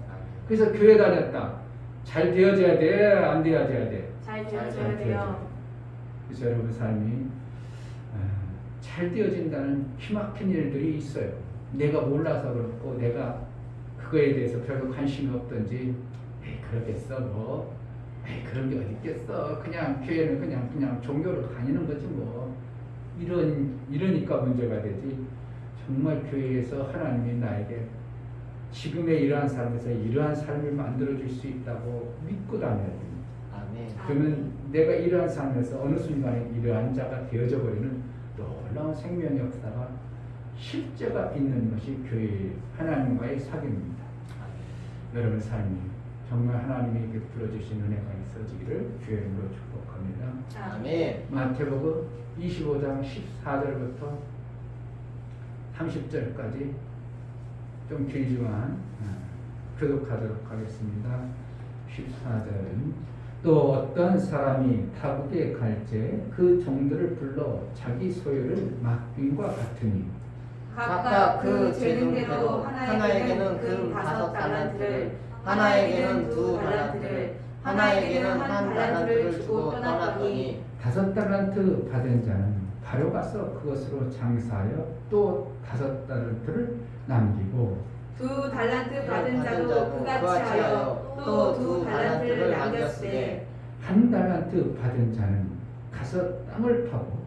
그래서 교회 다녔다. 잘 되어져야 돼? 안 되어져야 돼? 잘 되어져야 돼요. 그래서 여러분 삶이 잘 되어진다는 희막힌 일들이 있어요. 내가 몰라서 그렇고 내가 그거에 대해서 별로 관심이 없든지 그러겠어 뭐. 에이, 그런 게 어디 있겠어. 그냥 교회는 그냥 종교로 다니는 거지 뭐. 이러니까 문제가 되지. 정말 교회에서 하나님이 나에게 지금의 이러한 삶에서 이러한 삶을 만들어 줄 수 있다고 믿고 다녀야 됩니다. 아멘. 그러면 내가 이러한 삶에서 어느 순간에 이러한 자가 되어져 버리는 놀라운 생명 역사가 실제가 있는 것이 교회 하나님과의 사귐입니다. 여러분 삶이 정말 하나님이 베풀어 주신 은혜가 있어지기를 주의 이름으로 축복합니다. 아멘. 마태복음 25장 14절부터 30절까지 좀 길지만 교독하도록 하겠습니다. 14절은 또 어떤 사람이 타국에 갈때 그 종들을 불러 자기 소유를 맡김과 같으니 각각 그 재능대로 하나에게는 금 5달란트를, 하나에게는 2달란트를, 하나에게는 1달란트를 주고 떠났더니 5달란트 받은 자는 바로 가서 그것으로 장사하여 또 5달란트를 남기고 2달란트 받은 자도 그같이 하여 또 2달란트를 남겼으되 1달란트 받은 자는 가서 땅을 파고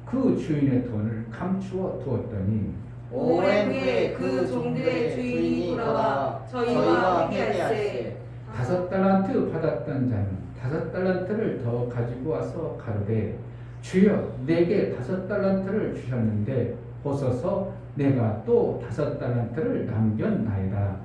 그 주인의 돈을 감추어 두었더니 오랜 후에 그 종들의 주인이 돌아와 저희와 회개할세 5달란트 받았던 자는 5달란트를 더 가지고 와서 가로되 주여 내게 5달란트를 주셨는데 보소서 내가 또 5달란트를 남겼나이다.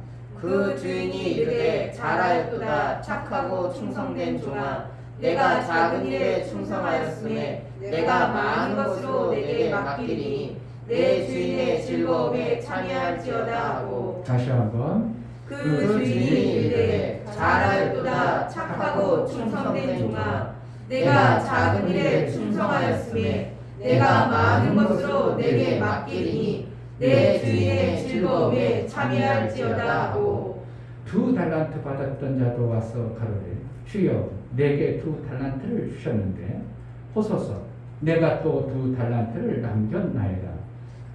그 주인이 이르되 잘하였도다 착하고 충성된 종아 내가 작은 일에 충성하였으매 내가 많은 것으로 내게 맡기리니 내 주인의 즐거움에 참여할지어다 하고 다시 한번 그 주인이 이르되 잘하였도다 착하고 충성된 종아 내가 작은 일에 충성하였으매 내가 많은 것으로 내게 맡기리니 내 주인의 즐거움에 참여할지어다 하고 2달란트 받았던 자도 와서 가로되 주여 내게 2달란트를 주셨는데 보소서 내가 또 2달란트를 남겼나이다.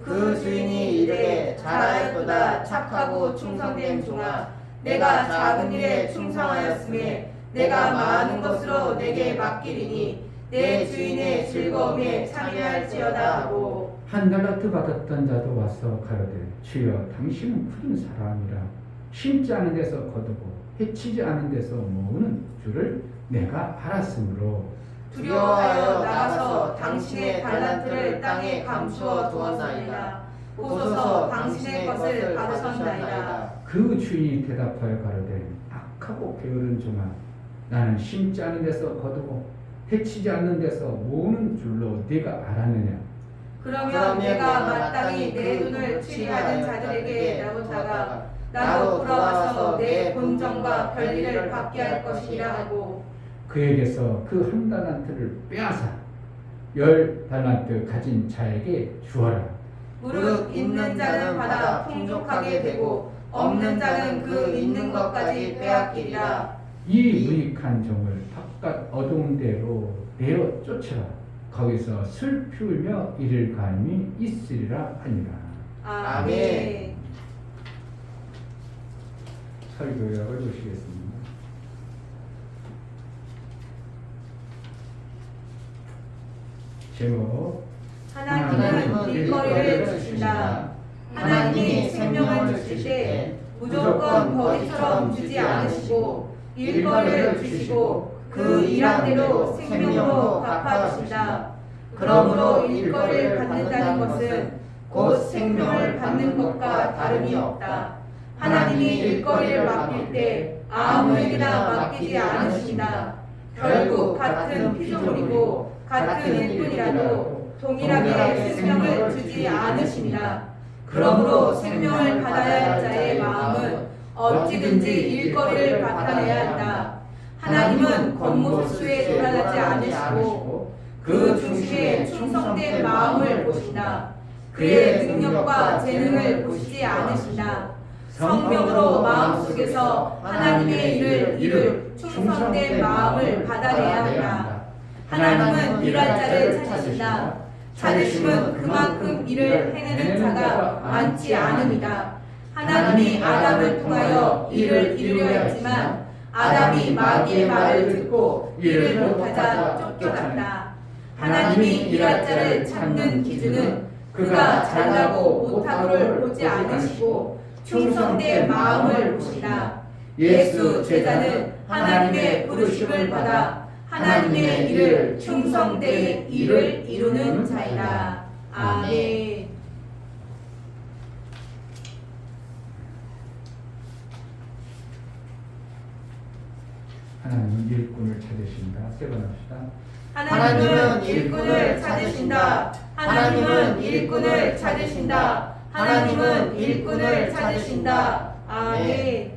그 주인이 이르되 잘하였도다 착하고 충성된 종아 내가 작은 일에 충성하였으매 내가 많은 것으로 내게 맡기리니 내 주인의 즐거움에 참여할지어다 하고 1달란트 받았던 자도 와서 가로되 주여 당신은 푸른 사람이라 심지 않은 데서 거두고 해치지 않은 데서 모으는 줄을 내가 알았으므로 두려워하여 나가서 당신의 달란트를 땅에 감추어 두었나이다. 보소서 당신의 것을 받으셨나이다. 그 주인이 대답하여 가로되 악하고 게으른 종아 나는 심지 않은 데서 거두고 해치지 않는 데서 모으는 줄로 네가 알았느냐. 그러면 내가 마땅히 내 돈을 취하는 자들에게 나오다가 나도 돌아와서 내 본전과 별일을 받게 할 것이라 하고 그에게서 그 1달란트를 빼앗아 10달란트 가진 자에게 주어라. 무릇 있는 자는 받아 풍족하게 되고 없는 자는 그 있는 것까지 빼앗기리라. 이 무익한 종을 바깥 어두운 데로 내어 쫓으라. 거기서 슬피우며 이를 감이 있으리라 하니라. 아멘. 설교역을 보시겠습니다. 제목 하나님은 일거리를 주신다. 하나님이 생명을 주실 때 무조건 거리처럼 주지 않으시고 일거리를 주시고 그 일한 대로 생명으로 갚아주신다. 그러므로 일거리를 받는다는 것은 곧 생명을 받는 것과 다름이 없다. 하나님이 일거리를 맡길 때 아무에게나 맡기지 않으신다. 결국 같은 피조물이고 같은 일꾼이라도 동일하게 생명을 주지 않으신다. 그러므로 생명을 받아야 할 자의 마음은 어찌든지 일거리를 받아내야 한다. 하나님은 겉모습에 놀라지 않으시고 그 중심에 충성된 마음을 보신다. 그의 능력과 재능을 보시지 않으신다. 성령으로 마음속에서 하나님의 일을 이룰 충성된 마음을 받아내야 한다. 하나님은 일할 자를 찾으신다. 찾으심은 그만큼 일을 해내는 자가 많지 않음이다. 하나님이 아담을 통하여 일을 이루려 했지만 아담이 마귀의 말을 듣고 이를 못하자 쫓겨났다. 하나님이 일할 자를 찾는 기준은 그가 잘나고 못하고를 보지 않으시고 충성된 마음을 보시다. 예수 제자는 하나님의 부르심을 받아 하나님의 일을 충성된 일을 이루는 자이다. 아멘. 하나님은 일꾼을 찾으신다. 세 번 합시다. 하나님은 일꾼을 찾으신다. 하나님은 일꾼을 찾으신다. 하나님은 일꾼을 찾으신다. 아멘.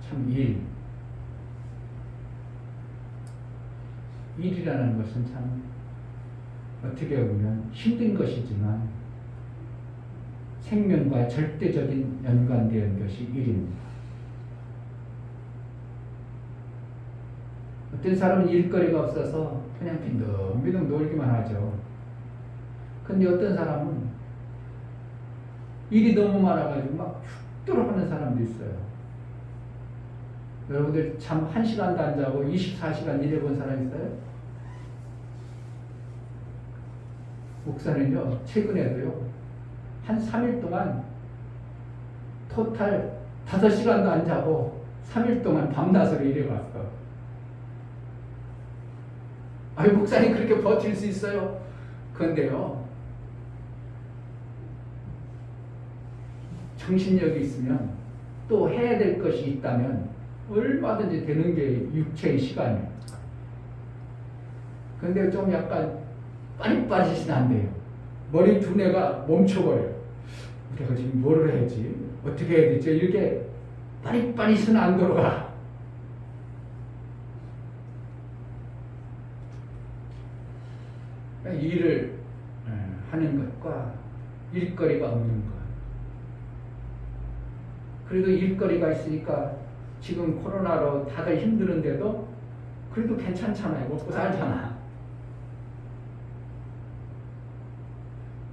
참 일이라는 것은 참 어떻게 보면 힘든 것이지만 생명과 절대적인 연관되어 것이 일입니다. 어떤 사람은 일거리가 없어서 그냥 빈둥빈둥 놀기만 하죠. 근데 어떤 사람은 일이 너무 많아가지고 막 죽도록 하는 사람도 있어요. 여러분들 잠 1시간도 안 자고 24시간 일해본 사람 있어요? 목사는요, 최근에도요, 한 3일 동안 토탈 5시간도 안 자고 3일 동안 밤낮으로 일해봤어. 아니, 목사님 그렇게 버틸 수 있어요? 그런데요, 정신력이 있으면 또 해야 될 것이 있다면 얼마든지 되는 게 육체의 시간이에요. 근데 좀 약간 빠릿빠릿은 안 돼요. 머리 두뇌가 멈춰버려요. 내가 지금 뭐를 해야지? 어떻게 해야 되지? 이렇게 빠릿빠릿은 안 돌아가. 일을 하는 것과 일거리가 없는 것. 그래도 일거리가 있으니까 지금 코로나로 다들 힘드는데도 그래도 괜찮잖아요. 먹고 살잖아.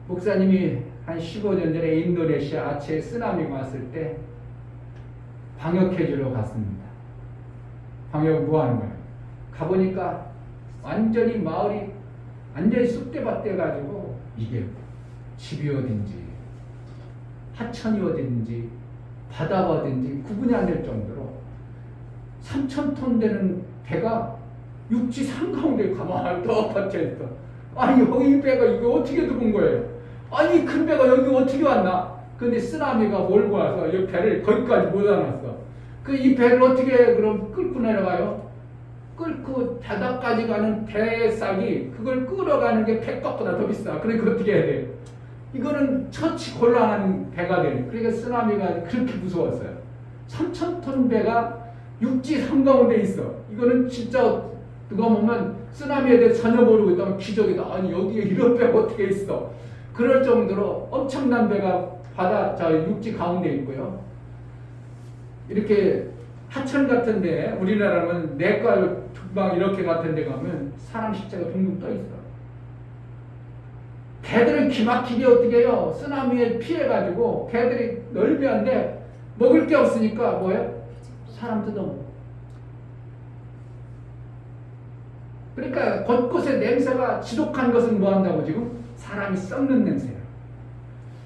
목사님이 한 15년 전에 인도네시아 아체에 쓰나미가 왔을 때 방역해주러 갔습니다. 방역 뭐 하는 거예요? 가보니까 완전히 마을이 완전히 쑥대밭 돼가지고 이게 집이 어딘지 하천이 어딘지 바다가 어딘지 구분이 안 될 정도로 3,000톤 되는 배가 육지 한가운데 가만히 또 박혀있어. 아니 여기 배가 이거 어떻게 들어온 거예요? 아니 큰 배가 여기 어떻게 왔나? 근데 쓰나미가 몰고 와서 이 배를 거기까지 못 안았어. 그 이 배를 어떻게 그럼 끌고 내려가요? 끌고 바다까지 가는 배싹이 그걸 끌어가는 게 배값보다 더 비싸. 그러니까 어떻게 해야 돼요? 이거는 처치 곤란한 배가 돼요. 그러니까 쓰나미가 그렇게 무서웠어요. 3,000톤 배가 육지 한가운데 있어. 이거는 진짜 누가 보면 쓰나미에 대해 전혀 모르고 있다면 기적이다. 아니 여기에 이런 배가 어떻게 있어? 그럴 정도로 엄청난 배가 바다 육지 가운데 있고요. 이렇게 하천 같은데 우리나라는 내과 막 이렇게 같은데 가면 사람 십자가 둥둥 떠 있어. 배들은 기막히게 어떻게 해요? 쓰나미에 피해가지고 배들이 넓이한데 먹을 게 없으니까 뭐예요? 사람 뜯어먹어. 그러니까 곳곳에 냄새가 지독한 것은 뭐 한다고 지금? 사람이 썩는 냄새야.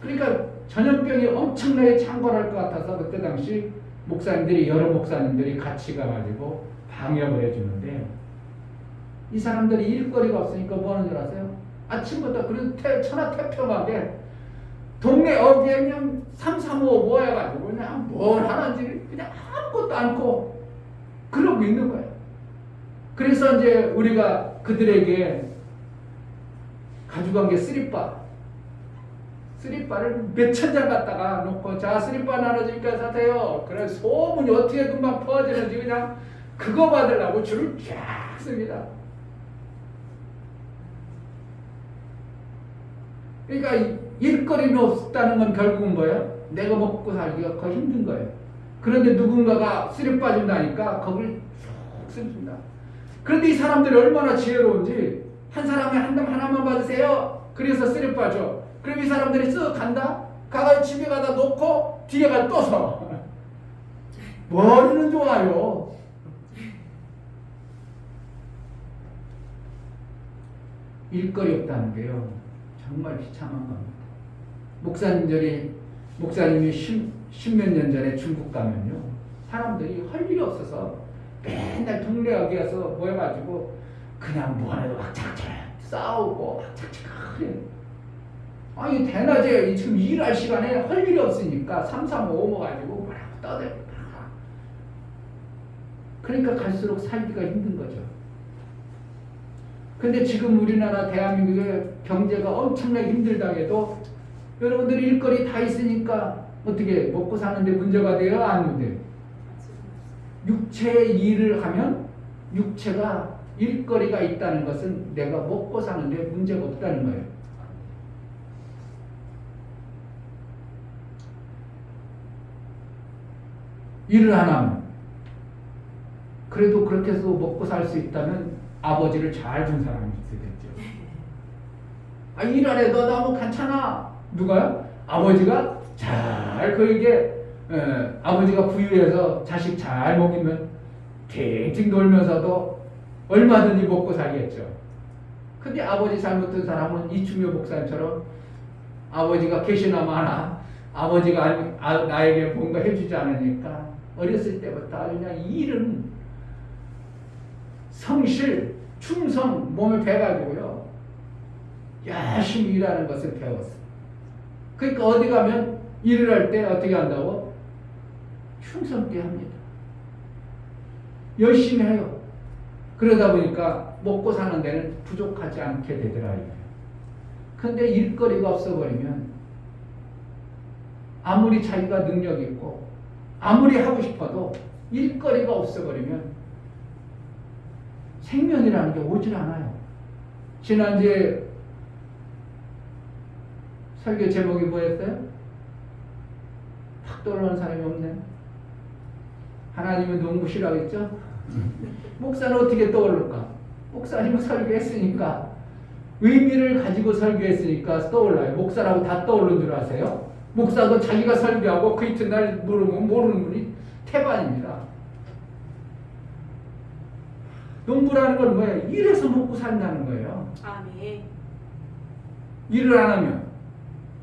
그러니까 전염병이 엄청나게 창궐할 것 같아서 그때 당시 목사님들이 여러 목사님들이 같이 가가지고 방역을 해주는데 이 사람들이 일거리가 없으니까 뭐 하는 줄 아세요? 아침부터 그래도 천하태평하게 동네 어디에 그냥 3, 4, 5 모여가지고 그냥 뭘 하는지 그냥 아무것도 않고 그러고 있는 거예요. 그래서 이제 우리가 그들에게 가져간 게 쓰리바를 몇천 장 갖다가 놓고 자 쓰리바 나눠주니까 사세요. 그래 소문이 어떻게 금방 퍼지는지 그냥 그거 받으려고 줄을 쫙 씁니다. 그러니까 일거리는 없다는 건 결국은 뭐예요? 내가 먹고 살기가 더 힘든 거예요. 그런데 누군가가 쓰리바 준다니까 거기를 쭉 씁니다. 그런데 이 사람들이 얼마나 지혜로운지 한 사람이 한 당 하나만 받으세요. 그래서 쓰리바 줘. 그럼 이 사람들이 쓱 간다? 가가 집에 가다 놓고 뒤에 가 또 서. 머리는 좋아요. 일거리 없다는 게요. 정말 비참한 겁니다. 목사님이 십몇 년 전에 중국 가면요. 사람들이 할 일이 없어서 맨날 동네 여기에서 모여가지고 그냥 뭐하나도 막착착 싸우고 막착착 그래. 아니 대낮에 지금 일할 시간에 할 일이 없으니까 삼삼오오 모가지고 뭐라고 떠들고 그러니까 갈수록 살기가 힘든 거죠. 근데 지금 우리나라 대한민국의 경제가 엄청나게 힘들다 해도 여러분들이 일거리 다 있으니까 어떻게 먹고 사는데 문제가 돼요? 안 문제요? 육체의 일을 하면 육체가 일거리가 있다는 것은 내가 먹고 사는데 문제가 없다는 거예요. 일을 안 하면 그래도 그렇게 해서 먹고 살 수 있다면 아버지를 잘 둔 사람이 있어야겠죠. 아, 일 안 해도 너무 괜찮아. 누가요? 아버지가 잘 그에게 아버지가 부유해서 자식 잘 먹이면 팅팅 놀면서도 얼마든지 먹고 살겠죠. 근데 아버지 잘못된 사람은 이충효 목사님처럼 아버지가 계시나 마나 아버지가 나에게 뭔가 해주지 않으니까 어렸을 때부터 그냥 일은 성실, 충성 몸에 배가지고요. 열심히 일하는 것을 배웠어요. 그러니까 어디 가면 일을 할 때 어떻게 한다고? 충성있게 합니다. 열심히 해요. 그러다 보니까 먹고 사는 데는 부족하지 않게 되더라고요. 근데 일거리가 없어버리면 아무리 자기가 능력 있고 아무리 하고 싶어도 일거리가 없어버리면 생명이라는 게 오질 않아요. 지난주에 설교 제목이 뭐였어요? 팍 떠오르는 사람이 없네. 하나님은 농부시라고 했죠? 목사는 어떻게 떠오를까? 목사님은 설교했으니까 의미를 가지고 설교했으니까 떠올라요. 목사라고 다 떠오르는 줄 아세요? 목사도 자기가 설교하고 그 이튿날 모르는 분이 태반입니다. 농부라는 건 뭐예요? 일해서 먹고 산다는 거예요. 아멘. 일을 안 하면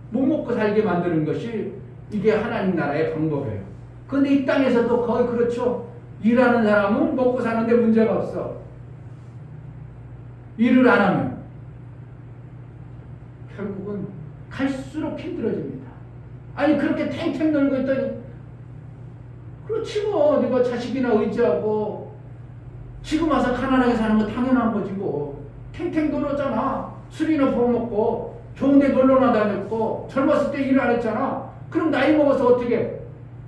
못 먹고 살게 만드는 것이 이게 하나님 나라의 방법이에요. 그런데 이 땅에서도 거의 그렇죠. 일하는 사람은 먹고 사는데 문제가 없어. 일을 안 하면 결국은 갈수록 힘들어집니다. 아니 그렇게 탱탱 놀고 있더니 그렇지 뭐 네가 자식이나 의지하고 지금 와서 가난하게 사는 거 당연한 거지 뭐. 탱탱 놀았잖아. 술이나 퍼먹고 좋은 데 놀러나 다녔고 젊었을 때 일 안 했잖아. 그럼 나이 먹어서 어떻게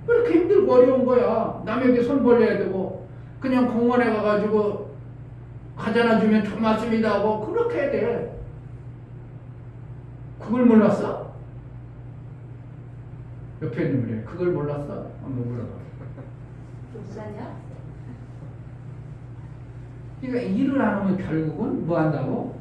왜 이렇게 힘들고 어려운 거야. 남에게 손 벌려야 되고 그냥 공원에 가가지고 과자나 주면 고맙습니다 하고 그렇게 해야 돼. 그걸 몰랐어? 옆에 있는 분이 그걸 몰랐어? 한번 물어봐. 목사냐? 그러니까 일을 안 하면 결국은 뭐 한다고?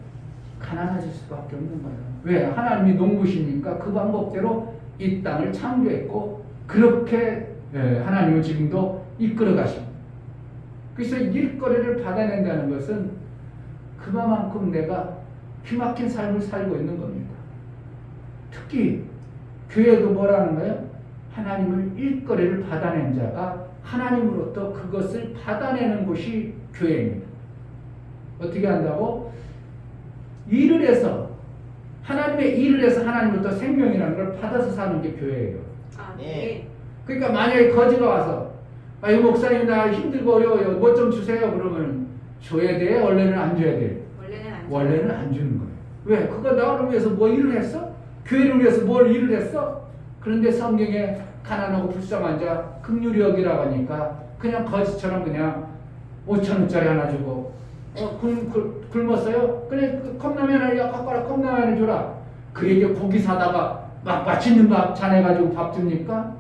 가난해질 수밖에 없는 거예요. 왜? 하나님이 농부시니까 그 방법대로 이 땅을 창조했고 그렇게 하나님은 지금도 이끌어 가십니다. 그래서 일거리를 받아낸다는 것은 그만큼 내가 기막힌 삶을 살고 있는 겁니다. 특히 교회도 뭐라는 거예요? 하나님을 일거리를 받아낸 자가 하나님으로부터 그것을 받아내는 곳이 교회입니다. 어떻게 한다고? 일을 해서 하나님의 일을 해서 하나님으로부터 생명이라는 걸 받아서 사는 게 교회예요. 아멘. 그러니까 만약에 거지가 와서 이 목사님 나 힘들고 어려워요. 뭐 좀 주세요. 그러면 줘야 돼? 원래는 안 줘야 돼? 원래는 안 주는 거예요. 왜? 그거 나를 위해서 뭐 일을 했어? 교회를 위해서 뭘 일을 했어? 그런데 성경에 가난하고 불쌍한 자 긍휼히 여기라고 하니까 그냥 거지처럼 그냥 5,000원짜리 하나 주고 굶었어요? 그래 컵라면 하나 깎아라 컵라면 주라. 그에게 고기 사다가 막 맛있는 밥 자네가지고 밥 줍니까?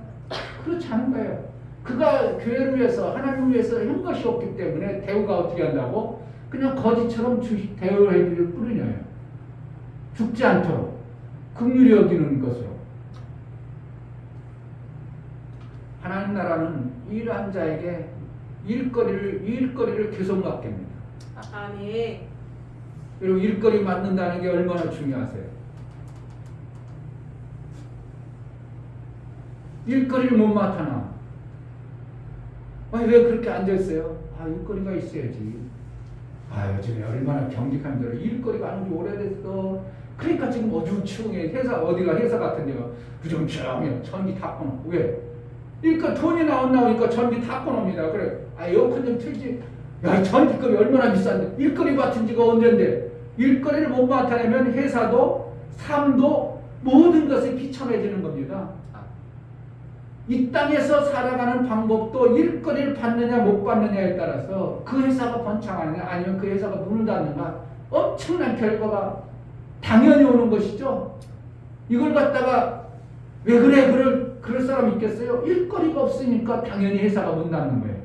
그렇지 않은 거예요. 그가 교회를 위해서 하나님을 위해서 한 것이 없기 때문에 대우가 어떻게 한다고? 그냥 거지처럼 대우해 줄 뿐이에요. 죽지 않도록 긍휼히 여기는 것으로. 하나님 나라는 일한 자에게 일거리를 계속 맡깁니다. 아멘. 여러분 일거리 맡는다는 게 얼마나 중요하세요? 일거리를 못 맡아나. 아니 왜 그렇게 앉아있어요? 아 일거리가 있어야지. 아 요즘에 얼마나 경직한 대로 일거리가 안 온 지 오래됐어. 그러니까 지금 어중충해. 어디가 회사 같은 데가 부정청해. 전기 다 꺼놓. 왜? 그러니까 돈이 나오니까 전기 다 꺼놓습니다. 그래. 아 에어컨 좀 틀지. 야 전기값이 얼마나 비싼데. 일거리 맡은 지가 언젠데. 일거리를 못 맡아내면 회사도 삶도 모든 것이 비참해지는 겁니다. 이 땅에서 살아가는 방법도 일거리를 받느냐 못 받느냐에 따라서 그 회사가 번창하느냐 아니면 그 회사가 문을 닫는가 엄청난 결과가 당연히 오는 것이죠. 이걸 갖다가 왜 그래 그럴 사람 있겠어요? 일거리가 없으니까 당연히 회사가 문 닫는 거예요.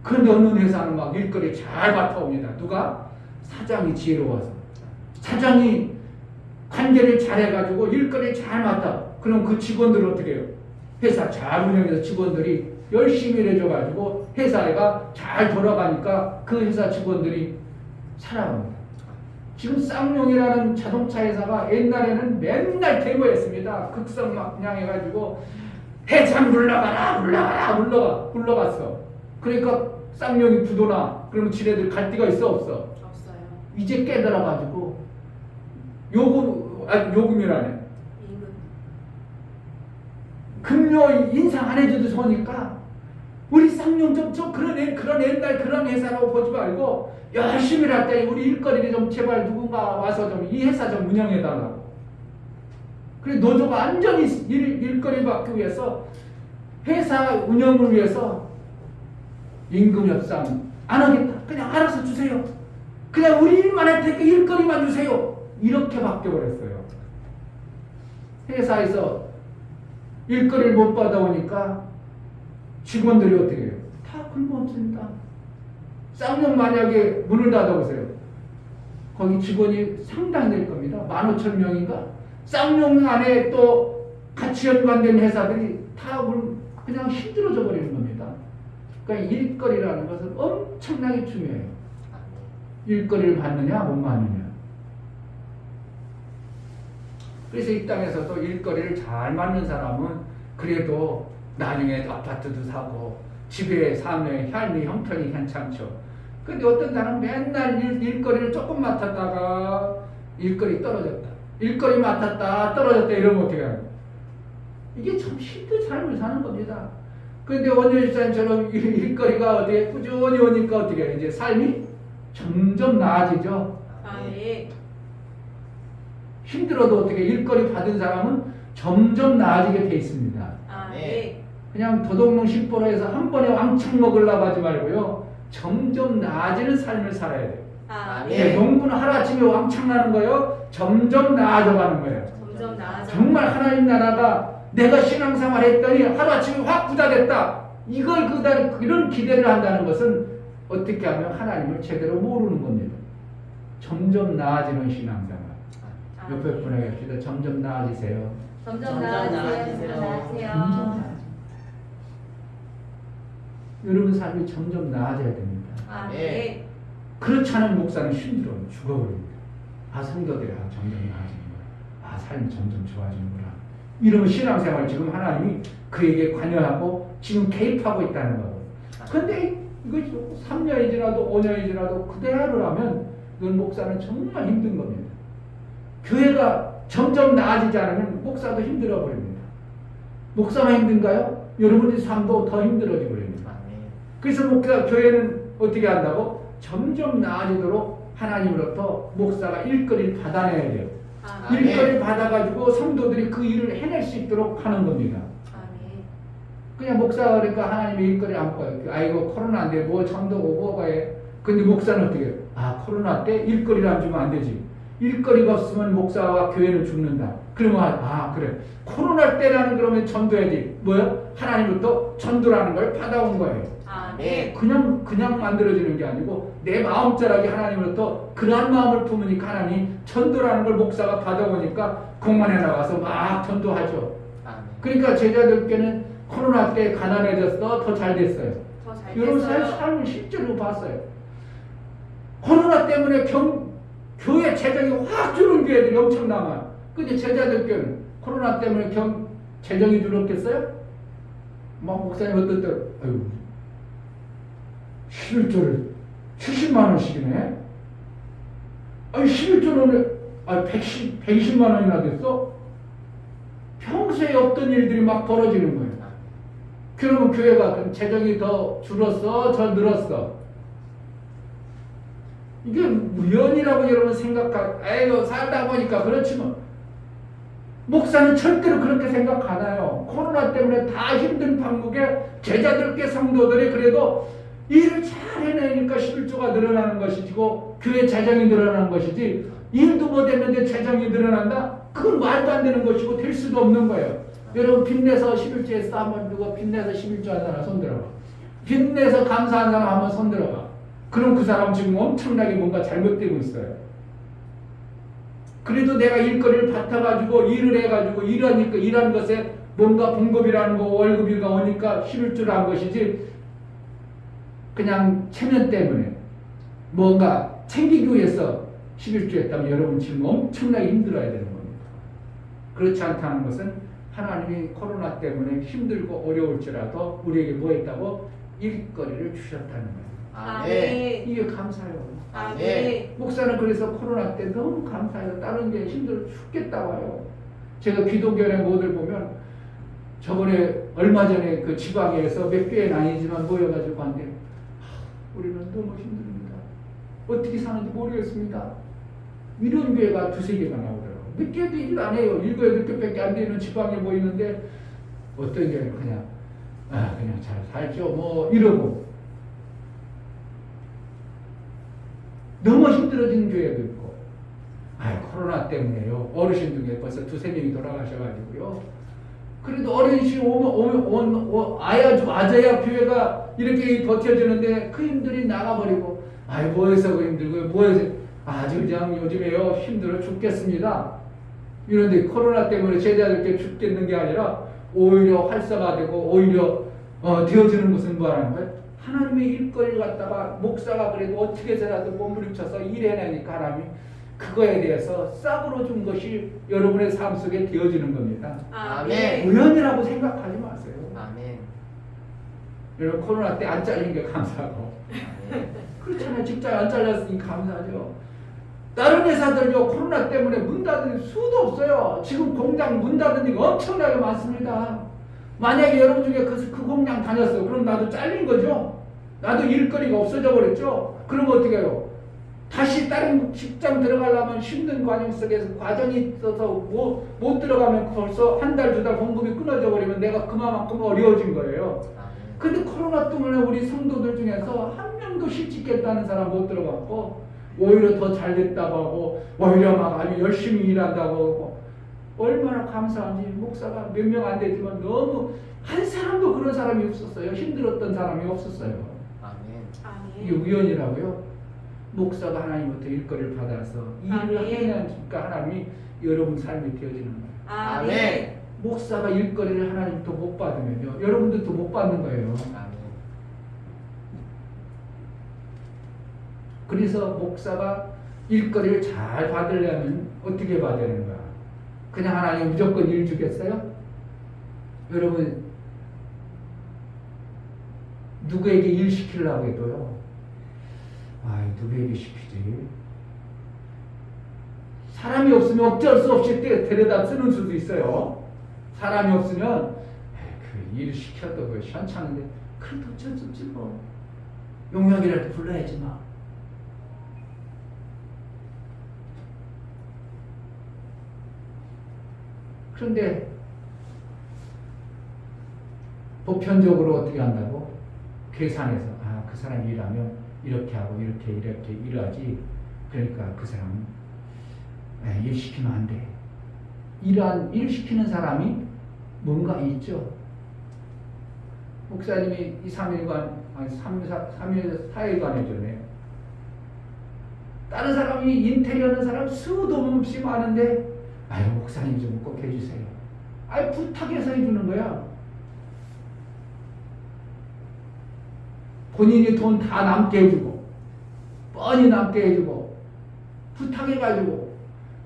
그런데 어느 회사는 막 일거리 잘 맡아옵니다. 누가? 사장이 지혜로워서. 사장이 관계를 잘해가지고 일거리 잘 맡아. 그럼 그 직원들은 어떻게 해요? 회사 잘 운영해서 직원들이 열심히 일해줘가지고 회사가 잘 돌아가니까 그 회사 직원들이 살아갑니다. 지금 쌍용이라는 자동차 회사가 옛날에는 맨날 데모했습니다. 극성 막 그냥 해가지고 회장 물러갔어. 그러니까 쌍용이 부도나 그러면 지네들 갈 데가 있어 없어? 없어요. 이제 깨달아가지고 요금이라네. 금요 인상 안 해줘도 좋으니까 우리 쌍용 좀 그런 옛날 그런 회사라고 보지 말고 열심히 할 때 우리 일거리를 좀 제발 누군가 와서 좀 이 회사 좀 운영해달라고. 그래 노조가 완전히 일거리 받기 위해서 회사 운영을 위해서 임금 협상 안 하겠다. 그냥 알아서 주세요. 그냥 우리 일만 할 테니까 일거리만 주세요. 이렇게 바뀌어버렸어요. 회사에서 일거리를 못 받아오니까 직원들이 어떻게 해요? 다 굶어 없습니다. 쌍용 만약에 문을 닫아보세요. 거기 직원이 상당히 될 겁니다. 15,000명인가? 쌍용 안에 또 같이 연관된 회사들이 다 그냥 힘들어져 버리는 겁니다. 그러니까 일거리라는 것은 엄청나게 중요해요. 일거리를 받느냐 못 받느냐. 그래서 이 땅에서도 일거리를 잘 맞는 사람은 그래도 나중에 아파트도 사고 집에 삶의 삶의 형편이 괜찮죠. 근데 어떤 사람은 맨날 일거리를 조금 맡았다가 일거리 떨어졌다. 일거리 맡았다 떨어졌다 이러면 어떻게 해요? 이게 참 힘든 삶을 사는 겁니다. 근데 원효집사님처럼 일거리가 어디에 꾸준히 오니까 어떻게 해요? 이제 삶이 점점 나아지죠. 아멘. 힘들어도 어떻게 일거리 받은 사람은 점점 나아지게 돼 있습니다. 아멘. 그냥 도둑놈 십보로 해서 한 번에 왕창 먹으려고 하지 말고요. 점점 나아지는 삶을 살아야 돼요. 아멘. 농부는 하루아침에 왕창 나는 거예요. 점점 나아져가는 거예요. 점점 나아져. 정말 하나님 나라가 내가 신앙생활 했더니 하루아침에 확 부자됐다. 이런 기대를 한다는 것은 어떻게 하면 하나님을 제대로 모르는 겁니다. 점점 나아지는 신앙생활. 옆에 분에게 합시다. 점점 나아지세요. 점점 나아지세요. 점점 나아지세요. 여러분 삶이 점점 나아져야 됩니다. 아멘. 그렇지 않은 목사는 힘들어요. 죽어버립니다. 성도들이 점점 나아지는구나. 삶이 점점 좋아지는구나. 이러면 신앙생활 지금 하나님이 그에게 관여하고 지금 개입하고 있다는 거예요. 근데 이거 3년이 지나도 5년이 지나도 그대로라면 이건 목사는 정말 힘든 겁니다. 교회가 점점 나아지지 않으면 목사도 힘들어 버립니다. 목사만 힘든가요? 여러분의 삶도 더 힘들어지고 버립니다. 그래서 교회는 어떻게 한다고? 점점 나아지도록 하나님으로부터 목사가 일거리를 받아내야 돼요. 아멘. 일거리를 받아가지고 성도들이 그 일을 해낼 수 있도록 하는 겁니다. 아멘. 그냥 목사가 그러니까 하나님의 일거리를 안 봐요. 아이고 코로나인데 뭐 전도고 뭐가 해. 근데 목사는 어떻게 해요? 코로나 때 일거리를 안 주면 안 되지. 일거리가 없으면 목사와 교회는 죽는다. 그러면 그래. 코로나 때라는 그러면 전도해야지. 뭐요? 하나님부터 전도라는 걸 받아온 거예요. 아멘. 그냥 만들어지는 게 아니고 내 마음자락이 하나님으로부터 그러한 마음을 품으니까 하나님 전도라는 걸 목사가 받아오니까 공만에 나가서 막 전도하죠. 그러니까 제자들께는 코로나 때 가난해졌어? 더 잘 됐어요? 더 잘 여러분 됐어요. 삶을 실제로 봤어요. 코로나 때문에 교회 재정이 확 줄은 교회들이 엄청 남아요. 근데 제자들 교회는 코로나 때문에 재정이 줄었겠어요? 막 목사님 어떨 때 아유 11조를 70만 원씩이네. 아니 11조는 120만 원이나 됐어? 평소에 없던 일들이 막 벌어지는 거예요. 그러면 교회가 재정이 더 줄었어? 더 늘었어? 이게 우연이라고 여러분 아이고 살다 보니까 그렇지만 목사는 절대로 그렇게 생각 안 해요. 코로나 때문에 다 힘든 판국에 제자들께 성도들이 그래도 일을 잘 해내니까 11조가 늘어나는 것이고 교회 재정이 늘어나는 것이지 일도 못했는데 재정이 늘어난다? 그건 말도 안 되는 것이고 될 수도 없는 거예요. 여러분 빚내서 11조에 써 한번 누가 빚내서 11조 한 사람 손들어봐. 빚내서 감사한 사람 한번 손들어봐. 그럼 그 사람 지금 엄청나게 뭔가 잘못되고 있어요. 그래도 내가 일거리를 받아가지고 일을 해가지고 일하니까 일하는 것에 뭔가 봉급이라는 거 월급이가 오니까 11조를 한 것이지 그냥 체면 때문에 뭔가 챙기기 위해서 11조 했다면 여러분 지금 엄청나게 힘들어야 되는 겁니다. 그렇지 않다는 것은 하나님이 코로나 때문에 힘들고 어려울지라도 우리에게 뭐 했다고? 일거리를 주셨다는 거예요. 아멘. 이게 감사해요. 아멘. 목사는 그래서 코로나 때 너무 감사해요. 다른 게 힘들어 죽겠다고 해요. 제가 기독교회 모들 보면 저번에 얼마 전에 그 지방에서 몇 교회는 아니지만 모여가지고 한데 우리는 너무 힘듭니다. 어떻게 사는지 모르겠습니다. 이런 교회가 두세 개가 나오더라고요. 몇 개도 일 안 해요. 7, 8개밖에 안 되는 지방에 모이는데 어떤 교회는 그냥 잘 살죠 뭐 이러고 너무 힘들어진 교회도 있고 코로나 때문에요. 어르신 중에 벌써 두세 명이 돌아가셔가지고요. 그래도 어르신 오면 아야 교회가 이렇게 버텨주는데 그 힘들이 나가버리고 뭐해서 그 힘들고 뭐해서 아주 그냥 요즘에요 힘들어 죽겠습니다. 이런데 코로나 때문에 제자들께 죽겠는 게 아니라 오히려 활성화되고 오히려 되어지는 것은 뭐라는 거예요? 하나님의 일거리를 갖다가 목사가 그래도 어떻게 해서라도 몸부림쳐서 일해내니까 하나님이 그거에 대해서 싹으로 준 것이 여러분의 삶 속에 되어지는 겁니다. 아멘. 우연이라고 생각하지 마세요. 아멘. 여러분 코로나 때 안 잘린 게 감사하고 그렇잖아요. 직장 안 잘렸으니 감사하죠. 다른 회사들요 코로나 때문에 문 닫은 수도 없어요. 지금 공장 문 닫은 데가 엄청나게 많습니다. 만약에 여러분 중에 그 공장 다녔어. 그럼 나도 잘린 거죠. 나도 일거리가 없어져 버렸죠. 그럼 어떻게 해요? 다시 다른 직장 들어가려면 힘든 과정 속에서 과정이 있어서 못 들어가면 벌써 한 달, 두 달 공급이 끊어져 버리면 내가 그만큼 어려워진 거예요. 근데 코로나 때문에 우리 성도들 중에서 한 명도 실직했다는 사람 못 들어갔고 오히려 더 잘 됐다고 하고 오히려 막 아주 열심히 일한다고 하고 얼마나 감사한지. 목사가 몇 명 안 되지만 너무 한 사람도 그런 사람이 없었어요. 힘들었던 사람이 없었어요. 아멘. 이게 우연이라고요? 목사가 하나님부터 일거리를 받아서 일을 해내니까 하나님이 여러분 삶이 되어지는 거예요. 아멘. 목사가 일거리를 하나님부터 못 받으면요 여러분들도 못 받는 거예요. 아멘. 그래서 목사가 일거리를 잘 받으려면 어떻게 받아야 되는 거야? 그냥 하나님 무조건 일 주겠어요? 여러분 누구에게 일 시키려고 해도요 누구에게 시키지? 사람이 없으면 어쩔 수 없이 데려다 쓰는 수도 있어요. 사람이 없으면 그 일 시켜도 그 현찮은데 그래도 어쩔 수 없지 뭐 용역이라도 불러야지 막. 그런데 보편적으로 어떻게 한다고? 계산해서 그 사람이 일하면 이렇게 하고 이렇게 일하지. 그러니까 그 사람은 일 시키면 안 돼. 일 시키는 사람이 뭔가 있죠. 목사님이 3일간 4일간 해줬네요. 다른 사람이 인테리어하는 사람 수도 없이 많은데 목사님 좀 꼭 해주세요. 부탁해서 해주는 거야. 본인이 돈 다 남게 해주고 뻔히 남게 해주고 부탁해가지고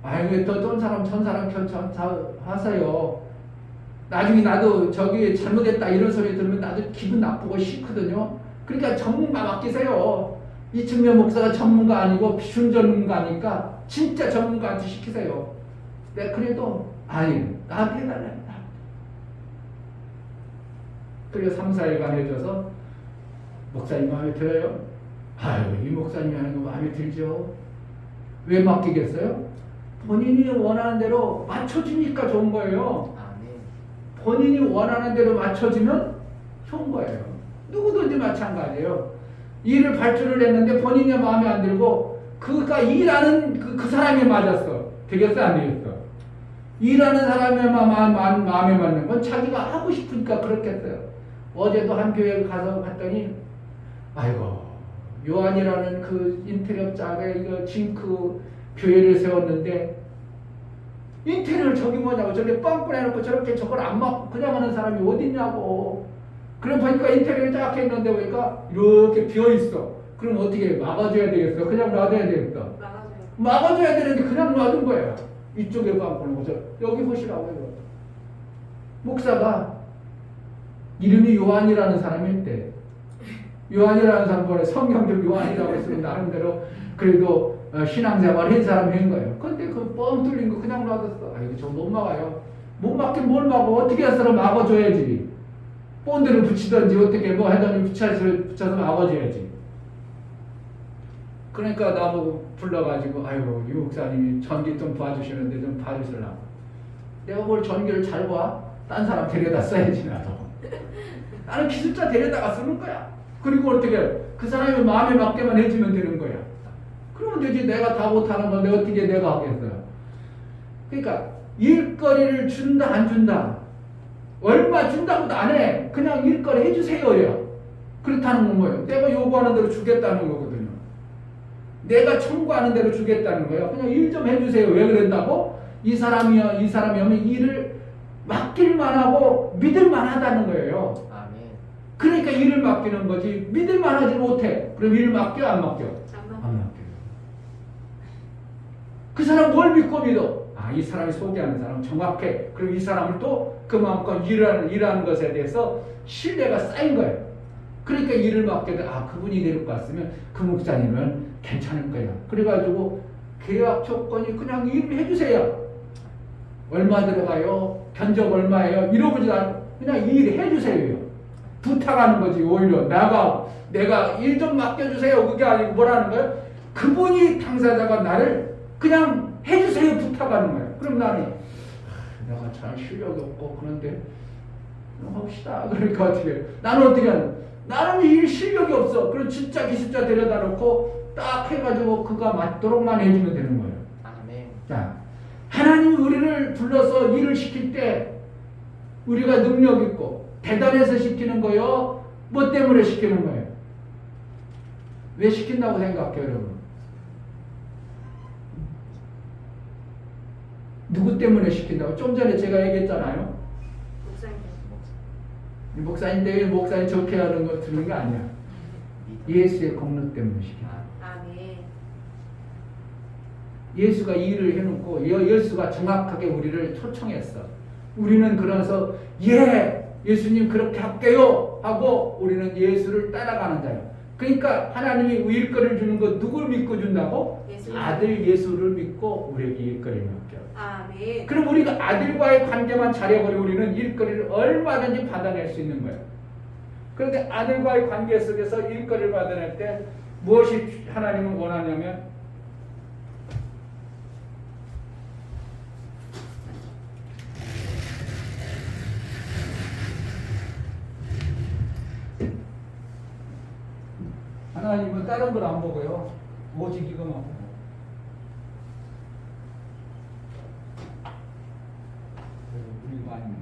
아이고 또 사람 천사람 하세요. 나중에 나도 저기 잘못했다 이런 소리 들으면 나도 기분 나쁘고 싫거든요. 그러니까 전문가 맡기세요. 이충면 목사가 전문가 아니고 비준전문가니까 진짜 전문가한테 시키세요. 네, 그래도 아니 나한테 해달랍니다. 그리고 3, 4일간 해줘서 목사님 마음에 들어요? 아유 이 목사님이 하는 거 마음에 들죠. 왜 맡기겠어요? 본인이 원하는 대로 맞춰주니까 좋은 거예요. 본인이 원하는 대로 맞춰주면 좋은 거예요. 누구든지 마찬가지예요. 일을 발주를 했는데 본인이 마음에 안 들고 그가 일하는 그 사람이 맞았어. 되겠어 안 되겠어? 일하는 사람의 마음에 맞는 건 자기가 하고 싶으니까 그렇겠어요. 어제도 한 교회를 가서 봤더니 아이고 요한이라는 그 인테리어자가 이거 징크 교회를 세웠는데 인테리어를 저기 뭐냐고 저기 뻥뻥 해놓고 저렇게 저걸 안 막고 그냥 하는 사람이 어딨냐고. 그럼 보니까 인테리어를 쫙 했는데 보니까 이렇게 비어있어. 그럼 어떻게 막아줘야 되겠어? 그냥 놔둬야 되겠어? 막아줘야 되는데 그냥 놔둔 거야. 이쪽에 뻥뻥 하고 여기 보시라고 이거. 목사가 이름이 요한이라는 사람일 때 요한이라는 사람 보내 성경적 요한이라고 했으면 나름대로 그래도 신앙생활 한 사람인 거예요. 근데 그 뻥 뚫린 거 그냥 놔뒀어. 아 이거 저 못 막아요. 못 막긴 뭘 막아. 어떻게 해서 막아줘야지. 본드를 붙이든지 어떻게 뭐 하든지 붙여서 막아줘야지. 그러니까 나보고 불러가지고 아이고 유 목사님이 전기 좀 봐주시는데 좀 봐주시려고. 내가 뭘 전기를 잘 봐? 딴 사람 데려다 써야지 나도. 나는 기술자 데려다가 쓰는 거야. 그리고 어떻게 그 사람이 마음에 맞게만 해주면 되는 거야. 그러면 되지. 내가 다 못하는 건데 어떻게 내가 하겠어요. 그러니까 일거리를 준다 안 준다. 얼마 준다고도 안 해. 그냥 일거리 해주세요요. 그렇다는 건 뭐예요? 내가 요구하는 대로 주겠다는 거거든요. 내가 청구하는 대로 주겠다는 거예요. 그냥 일 좀 해주세요. 왜 그런다고? 이 사람이 하면 일을 맡길만 하고 믿을만 하다는 거예요. 그러니까 일을 맡기는 거지. 믿을만 하지 못해. 그럼 일을 맡겨 안 맡겨? 안 맡겨. 그 사람 뭘 믿고 믿어? 아, 이 사람이 소개하는 사람 정확해. 그럼 이 사람을 또 그만큼 일하는 것에 대해서 신뢰가 쌓인 거예요. 그러니까 일을 맡게 돼. 아, 그분이 데리고 갔으면 그 목사님은 괜찮을 거야. 그래가지고 계약 조건이 그냥 일을 해주세요. 얼마 들어가요? 견적 얼마예요? 이러보지 않고 그냥 일 해주세요. 부탁하는 거지. 오히려 내가 일 좀 맡겨주세요. 그게 아니고 뭐라는 거예요? 그분이 당사자가 나를 그냥 해주세요 부탁하는 거예요. 그럼 나는 내가 잘 실력이 없고 그런데 합시다. 그러니까 어떻게 나는 어떻게 하는? 나는 일 실력이 없어. 그럼 진짜 기술자 데려다 놓고 딱 해가지고 그가 맞도록만 해주면 되는 거예요. 아멘. 자, 하나님이 우리를 불러서 일을 시킬 때 우리가 능력 있고 대단해서 시키는 거요? 뭐 때문에 시키는 거예요? 왜 시킨다고 생각해요, 여러분? 누구 때문에 시킨다고? 좀 전에 제가 얘기했잖아요. 목사인데 목사님 좋게 하는 거 듣는 거 아니야. 예수의 공로 때문에 시킨다. 아멘. 예수가 일을 해놓고 예수가 정확하게 우리를 초청했어. 우리는 그래서 예수님 그렇게 할게요 하고 우리는 예수를 따라가는 자예요. 그러니까 하나님이 일거리를 주는 거 누굴 믿고 준다고? 예수. 아들 예수를 믿고 우리에게 일거리를 맡겨. 아멘. 그럼 우리가 아들과의 관계만 잘해버리면 우리는 일거리를 얼마든지 받아낼 수 있는 거예요. 그런데 아들과의 관계 속에서 일거리를 받아낼 때 무엇이 하나님은 원하냐면 하나님은 다른 걸 안 보고요. 오직 이것만 보고. 우리 많이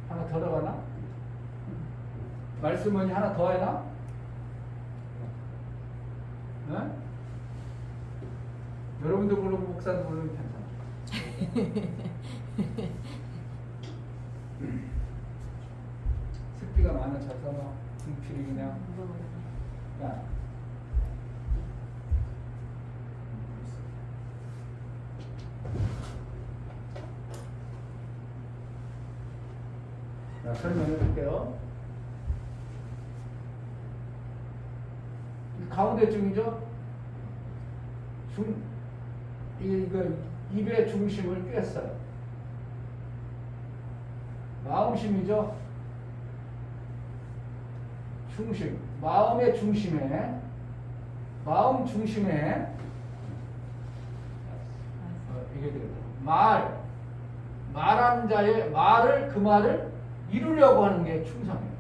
하나 더 들어가나? 말씀은 하나 더 해나? 네? 여러분도 물론 목사도 모르면 괜찮아. 습기가 많아져서 막 등필이 그냥 야. 자, 설명해 볼게요. 가운데 중이죠? 이거 입의 중심을 꿰어요. 마음심이죠? 중심. 마음의 중심에, 마음 중심에, 이게 되겠다. 말하는 자의 말을, 그 말을 이루려고 하는 게 충성이에요.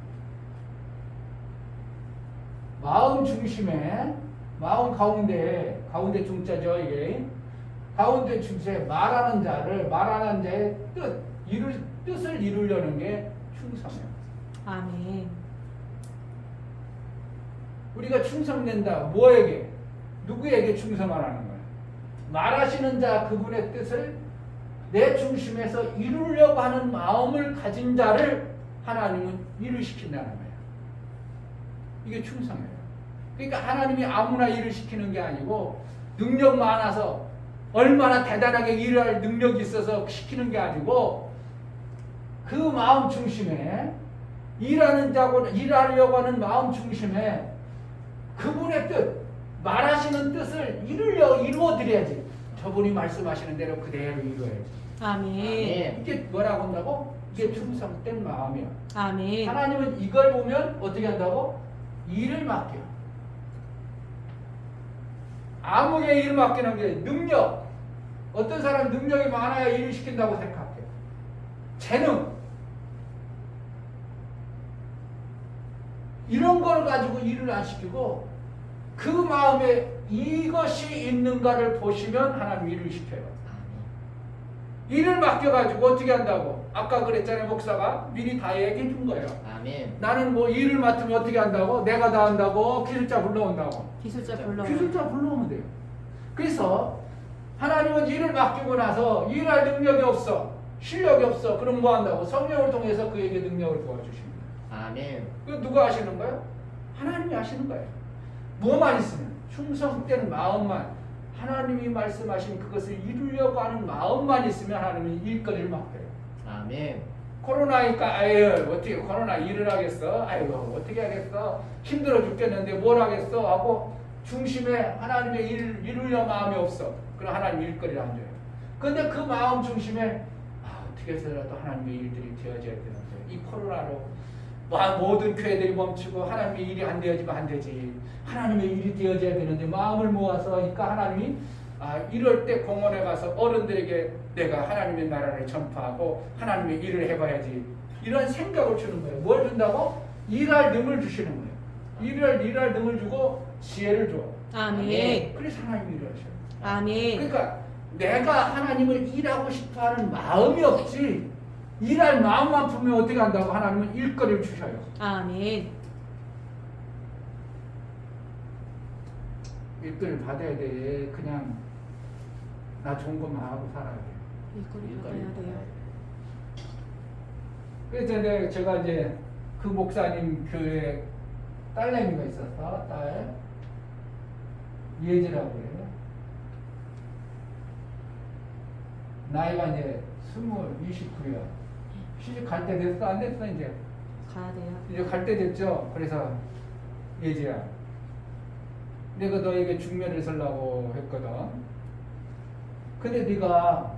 마음 중심에, 마음 가운데 중자죠, 이게. 가운데 중심에 말하는 자의 뜻을 이루려는 게 충성이에요. 아멘. 우리가 충성된다. 뭐에게? 누구에게 충성하라는 거예요? 말하시는 자 그분의 뜻을 내 중심에서 이루려고 하는 마음을 가진 자를 하나님은 일을 시킨다는 거예요. 이게 충성이에요. 그러니까 하나님이 아무나 일을 시키는 게 아니고 능력 많아서 얼마나 대단하게 일할 능력이 있어서 시키는 게 아니고 그 마음 중심에 일하려고 하는 마음 중심에 그분의 뜻, 말하시는 뜻을 이루어드려야지. 저분이 말씀하시는 대로 그대로 이루어야지. 아멘. 이게 뭐라고 한다고? 이게 충성된 마음이야. 아멘. 하나님은 이걸 보면 어떻게 한다고? 일을 맡겨. 아무게 일을 맡기는 게 능력. 어떤 사람은 능력이 많아야 일을 시킨다고 생각해. 재능. 이런 걸 가지고 일을 안 시키고 그 마음에 이것이 있는가를 보시면 하나님 일을 시켜요. 일을 맡겨가지고 어떻게 한다고? 아까 그랬잖아요. 목사가 미리 다 얘기해 준 거예요. 아멘. 나는 뭐 일을 맡으면 어떻게 한다고? 내가 다 한다고? 기술자 불러온다고? 기술자 불러. 기술자 불러오면 돼요. 그래서 하나님은 일을 맡기고 나서 일할 능력이 없어. 실력이 없어. 그럼 뭐 한다고? 성령을 통해서 그에게 능력을 부어주십니다. 아멘. 그 누가 하시는 거예요? 하나님이 하시는 거예요. 뭐만 있으면 충성된 마음만 하나님이 말씀하신 그것을 이루려고 하는 마음만 있으면 하나님이 일거리를 맡겨요. 아멘. 코로나니까 아유 어떻게 코로나 일을 하겠어? 아이고 어떻게 하겠어? 힘들어 죽겠는데 뭘 하겠어? 하고 중심에 하나님의 일을 이루려 마음이 없어. 그럼 하나님 일거리를 안 줘요. 근데 그 마음 중심에 어떻게 해서라도 하나님의 일들이 되어져야 되는데 이 코로나로 모든 교회들이 멈추고 하나님의 일이 안 되어지면 안 되지. 하나님의 일이 되어져야 되는데 마음을 모아서 그러니까 하나님이 이럴 때 공원에 가서 어른들에게 내가 하나님의 나라를 전파하고 하나님의 일을 해봐야지. 이런 생각을 주는 거예요. 뭘 준다고? 일할 능을 주시는 거예요. 일할 능을 주고 지혜를 줘. 아멘. 그래서 하나님이 일을 하셔요. 아멘. 그러니까 내가 하나님을 일하고 싶어하는 마음이 없지. 일할 마음만 품으면 어떻게 한다고? 하나님은 일거리를 주셔요. 아멘. 일거리를 받아야 돼. 그냥 나 좋은 것만 하고 살아야 돼. 일거리 받아야 돼요. 그래서 제가 이제 그 목사님 교회 딸내미가 있었어. 딸 예지라고 해요. 나이가 이제 29야. 시집 갈 때 됐어? 안 됐어? 이제 가야 돼요. 이제 갈 때 됐죠. 그래서 예지야, 내가 너에게 중매를 서려고 했거든. 근데 네가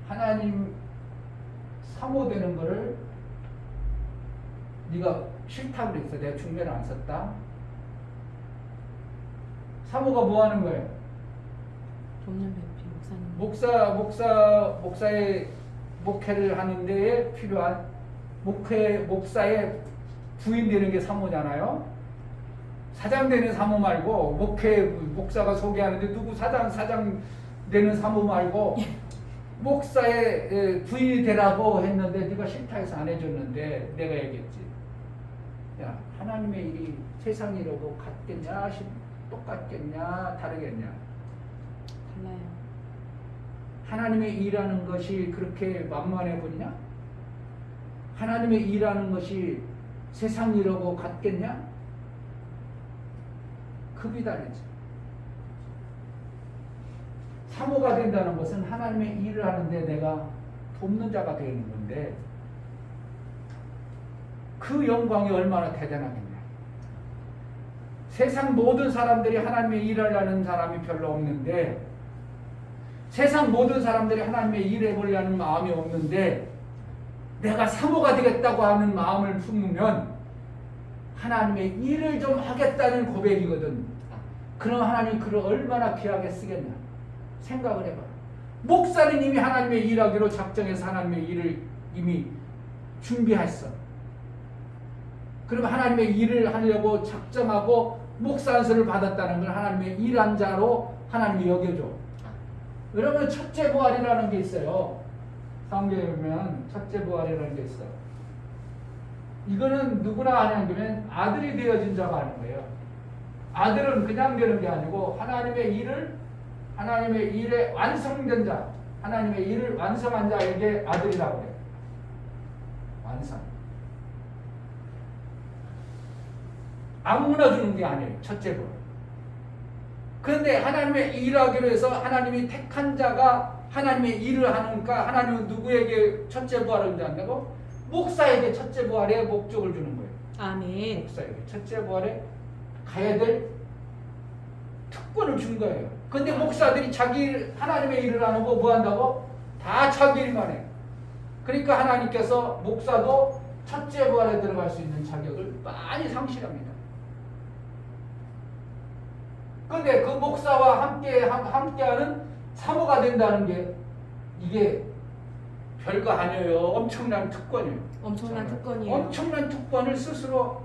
하나님 사모되는 거를 네가 싫다고 그랬어. 내가 중매를 안 썼다. 사모가 뭐 하는 거예요? 종년 배피 목사님. 목사의 목회를 하는 데에 필요한 목사의 부인 되는 게 사모잖아요. 사장 되는 사모 말고 목사가 소개하는데 누구 사장 되는 사모 말고 목사의 부인이 되라고 했는데 네가 싫다 해서 안 해줬는데 내가 얘기했지. 야, 하나님의 일이 세상 일하고 같겠냐? 똑같겠냐? 다르겠냐? 달라요. 하나님의 일하는 것이 그렇게 만만해 보이냐? 하나님의 일하는 것이 세상 일하고 같겠냐? 급이 다르지. 사모가 된다는 것은 하나님의 일을 하는데 내가 돕는 자가 되는 건데 그 영광이 얼마나 대단하겠냐. 세상 모든 사람들이 하나님의 일을 하는 사람이 별로 없는데 세상 모든 사람들이 하나님의 일을 해보려는 마음이 없는데 내가 사모가 되겠다고 하는 마음을 품으면 하나님의 일을 좀 하겠다는 고백이거든. 그럼 하나님 그를 얼마나 귀하게 쓰겠냐. 생각을 해봐. 목사는 이미 하나님의 일하기로 작정해서 하나님의 일을 이미 준비했어. 그러면 하나님의 일을 하려고 작정하고 목사 안수를 받았다는 걸 하나님의 일한 자로 하나님이 여겨줘. 여러분 첫째 부활이라는 게 있어요. 성경에 보면 첫째 부활이라는 게 있어. 이거는 누구나 아는 거면 아들이 되어진 자가 하는 거예요. 아들은 그냥 되는 게 아니고 하나님의 일에 완성된 자, 하나님의 일을 완성한 자에게 아들이라고 해요. 완성. 아무나 주는 게 아니에요. 첫째 부활. 그런데 하나님의 일하기로 해서 하나님이 택한 자가 하나님의 일을 하니까 하나님은 누구에게 첫째 부활을 한다고? 목사에게 첫째 부활의 목적을 주는 거예요. 아멘. 목사에게 첫째 부활에 가야 될 특권을 준 거예요. 근데 목사들이 자기 하나님의 일을 안 하고 뭐 한다고? 다 자기 일만 해. 그러니까 하나님께서 목사도 첫째 부활에 들어갈 수 있는 자격을 많이 상실합니다. 근데 그 목사와 함께하는 사모가 된다는 게 이게 별거 아니에요. 엄청난 특권이에요. 엄청난 특권이에요. 엄청난 특권을 스스로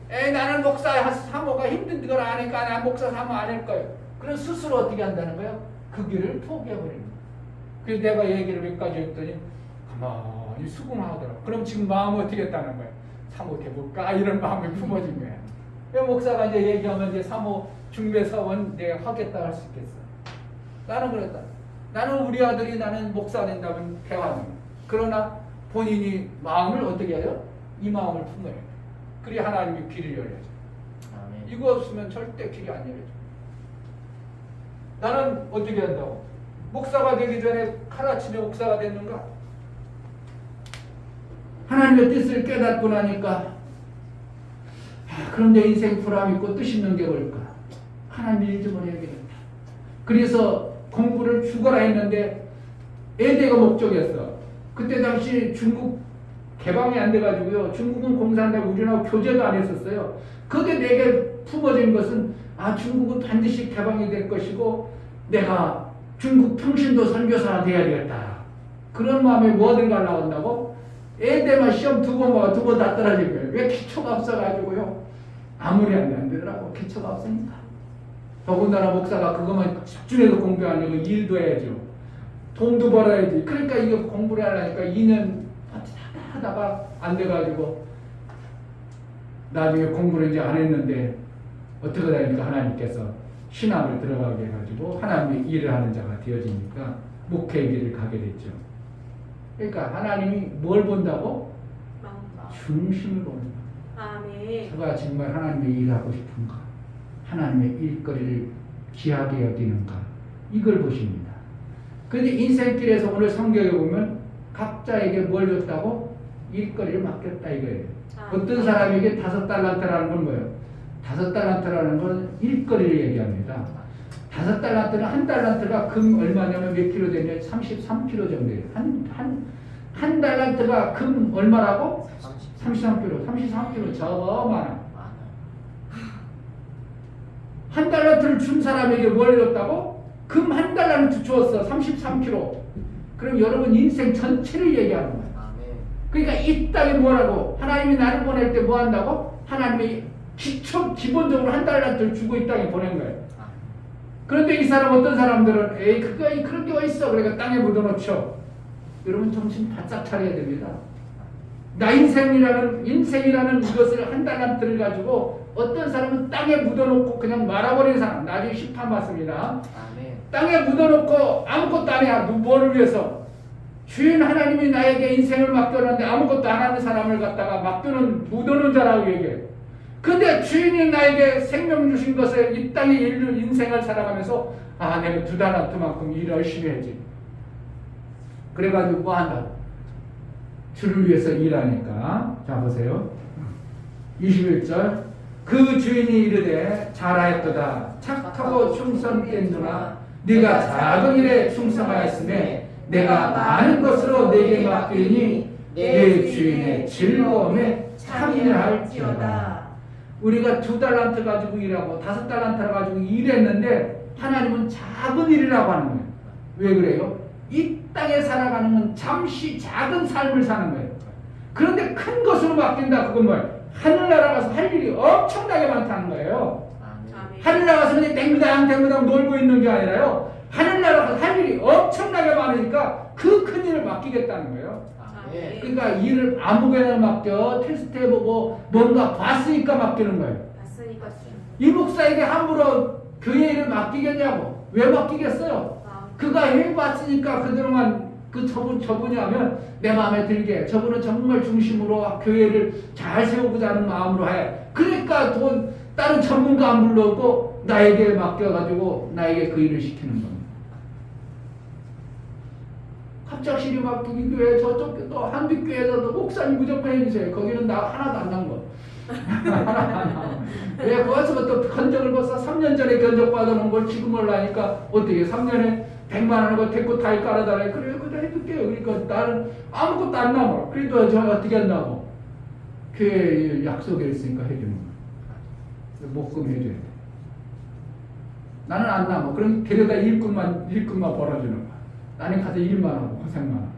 나는 목사 사모가 힘든 걸 아니까 나 목사 사모 안 할 거예요. 그럼 스스로 어떻게 한다는 거예요? 그 길을 포기해버리는 거예요. 그래서 내가 얘기를 몇 가지 했더니 가만히 수긍하더라고. 그럼 지금 마음은 어떻게 했다는 거예요? 사모 돼볼까? 이런 마음이 품어진 거예요. 왜 목사가 이제 얘기하면 이제 사모 중매 사원 내가 하겠다 할 수 있겠어. 나는 그랬다. 나는 우리 아들이 나는 목사 된다면 대화는. 그러나 본인이 마음을 어떻게 해요? 이 마음을 품어야 돼. 그래야 하나님이 길을 열려줘. 아멘. 이거 없으면 절대 길이 안 열려져. 나는 어떻게 한다고? 목사가 되기 전에 하루아침에 목사가 됐는가? 하나님의 뜻을 깨닫고 나니까 그럼 내 인생 보람 있고 뜻 있는 게 뭘까? 하나님 일 좀 해야겠다. 그래서 공부를 죽어라 했는데 에데가 목적이었어. 그때 당시 중국 개방이 안 돼가지고요. 중국은 공산당하고 우리나라 교제도 안 했었어요. 그게 내게 품어진 것은 중국은 반드시 개방이 될 것이고 내가 중국 평신도 선교사가 돼야 되겠다. 그런 마음에 뭐든 갈라온다고 에데만 시험 2번 봐가 2번 다 떨어진 거예요. 왜? 기초가 없어가지고요. 아무리 안 되더라고. 기초가 없으니까. 더군다나 목사가 그것만 집중해서 공부 아니고 일도 해야죠. 돈도 벌어야지. 그러니까 이거 공부를 하려니까 2년 하다가 안 돼가지고 나중에 공부를 이제 안 했는데 어떻게 되니까 하나님께서 신학을 들어가게 해가지고 하나님의 일을 하는 자가 되어지니까 목회의 길을 가게 됐죠. 그러니까 하나님이 뭘 본다고? 중심을 보는 거예요. 아멘. 제가 정말 하나님의 일을 하고 싶은가? 하나님의 일거리를 귀하게 여기는가? 이걸 보십니다. 그런데 인생길에서 오늘 성경에 보면 각자에게 뭘 줬다고? 일거리를 맡겼다 이거예요. 어떤 사람에게 5달란트라는 건 뭐예요? 5달란트라는 건 일거리를 얘기합니다. 5달란트는 1달란트가 금 얼마냐면 몇 킬로 되냐? 33킬로 정도예요. 한 달란트가 금 얼마라고? 33킬로. 33킬로 저거 많아. 한 달란트를 준 사람에게 뭘 줬다고? 금 한 달란트 주었어. 33kg. 그럼 여러분 인생 전체를 얘기하는 거야. 아멘. 그러니까 이 땅에 뭐라고? 하나님이 나를 보낼 때 뭐 한다고? 하나님이 기본적으로 한 달란트를 주고 이 땅에 보낸 거예요. 그런데 이 사람 어떤 사람들은 그런 게 어딨어? 그러니까 땅에 묻어놓죠. 여러분 정신 바짝 차려야 됩니다. 나 인생이라는 이것을 한 달란트를 가지고 어떤 사람은 땅에 묻어놓고 그냥 말아버리는 사람. 나중에 심판 받습니다. 아멘. 땅에 묻어놓고 아무것도 안 해. 뭐를 위해서? 주인 하나님이 나에게 인생을 맡겨놨는데 아무것도 안 하는 사람을 갖다가 맡겨놓은 묻어놓은 자라고 얘기해. 근데 주인이 나에게 생명 주신 것을 이 땅에 인생을 살아가면서 내가 2달란트만큼 일 열심히 해야지. 그래가지고 뭐 한다? 주를 위해서 일하니까. 자 보세요. 21절. 그 주인이 이르되 잘하였도다. 착하고 충성된 누나, 네가 작은 일에 충성하였으며 내가 많은 것으로 네게 맡기니 내 주인의 즐거움에 참여할지어다. 우리가 2달란트 가지고 일하고 5달란트 가지고 일했는데 하나님은 작은 일이라고 하는 거예요. 왜 그래요? 이 땅에 살아가는 건 잠시 작은 삶을 사는 거예요. 그런데 큰 것으로 맡긴다. 그건 뭐예요? 하늘나라 가서 할 일이 엄청나게 많다는 거예요. 하늘나라 가서 그냥 댕구당 놀고 있는 게 아니라요. 하늘나라 가서 할 일이 엄청나게 많으니까 그 큰 일을 맡기겠다는 거예요. 그러니까 일을 아무개나 맡겨 테스트해보고 뭔가 봤으니까 맡기는 거예요. 봤으니까. 이 목사에게 함부로 교회 일을 맡기겠냐고. 왜 맡기겠어요? 그가 해봤으니까 그동안 저분이 하면 내 마음에 들게, 저분은 정말 중심으로 교회를 잘 세우고자 하는 마음으로 해. 그러니까 다른 전문가 안 불러오고 나에게 맡겨가지고 나에게 그 일을 시키는 겁니다. 갑작스레 막 이 교회 저쪽 또 한빛교회에서도 목사님 무조건 해주세요. 거기는 나 하나도 안 난 거. 하나도 안 나. 왜 거기서부터 견적을 벌써 3년 전에 견적 받아놓은 걸 지금 올라니까 어떻게 3년에 100만 원을 데리고 타이 깔아달래. 그래 해줄게요. 그러니까 나는 아무것도 안 남아. 그래도 저 어떻게 한다고? 교회 약속에 있으니까 해주는 거야. 목금 해줘야 돼. 나는 안 남아. 그럼 데려다 일꾼만 벌어주는 거야. 나는 가서 일만 하고 고생만 하고.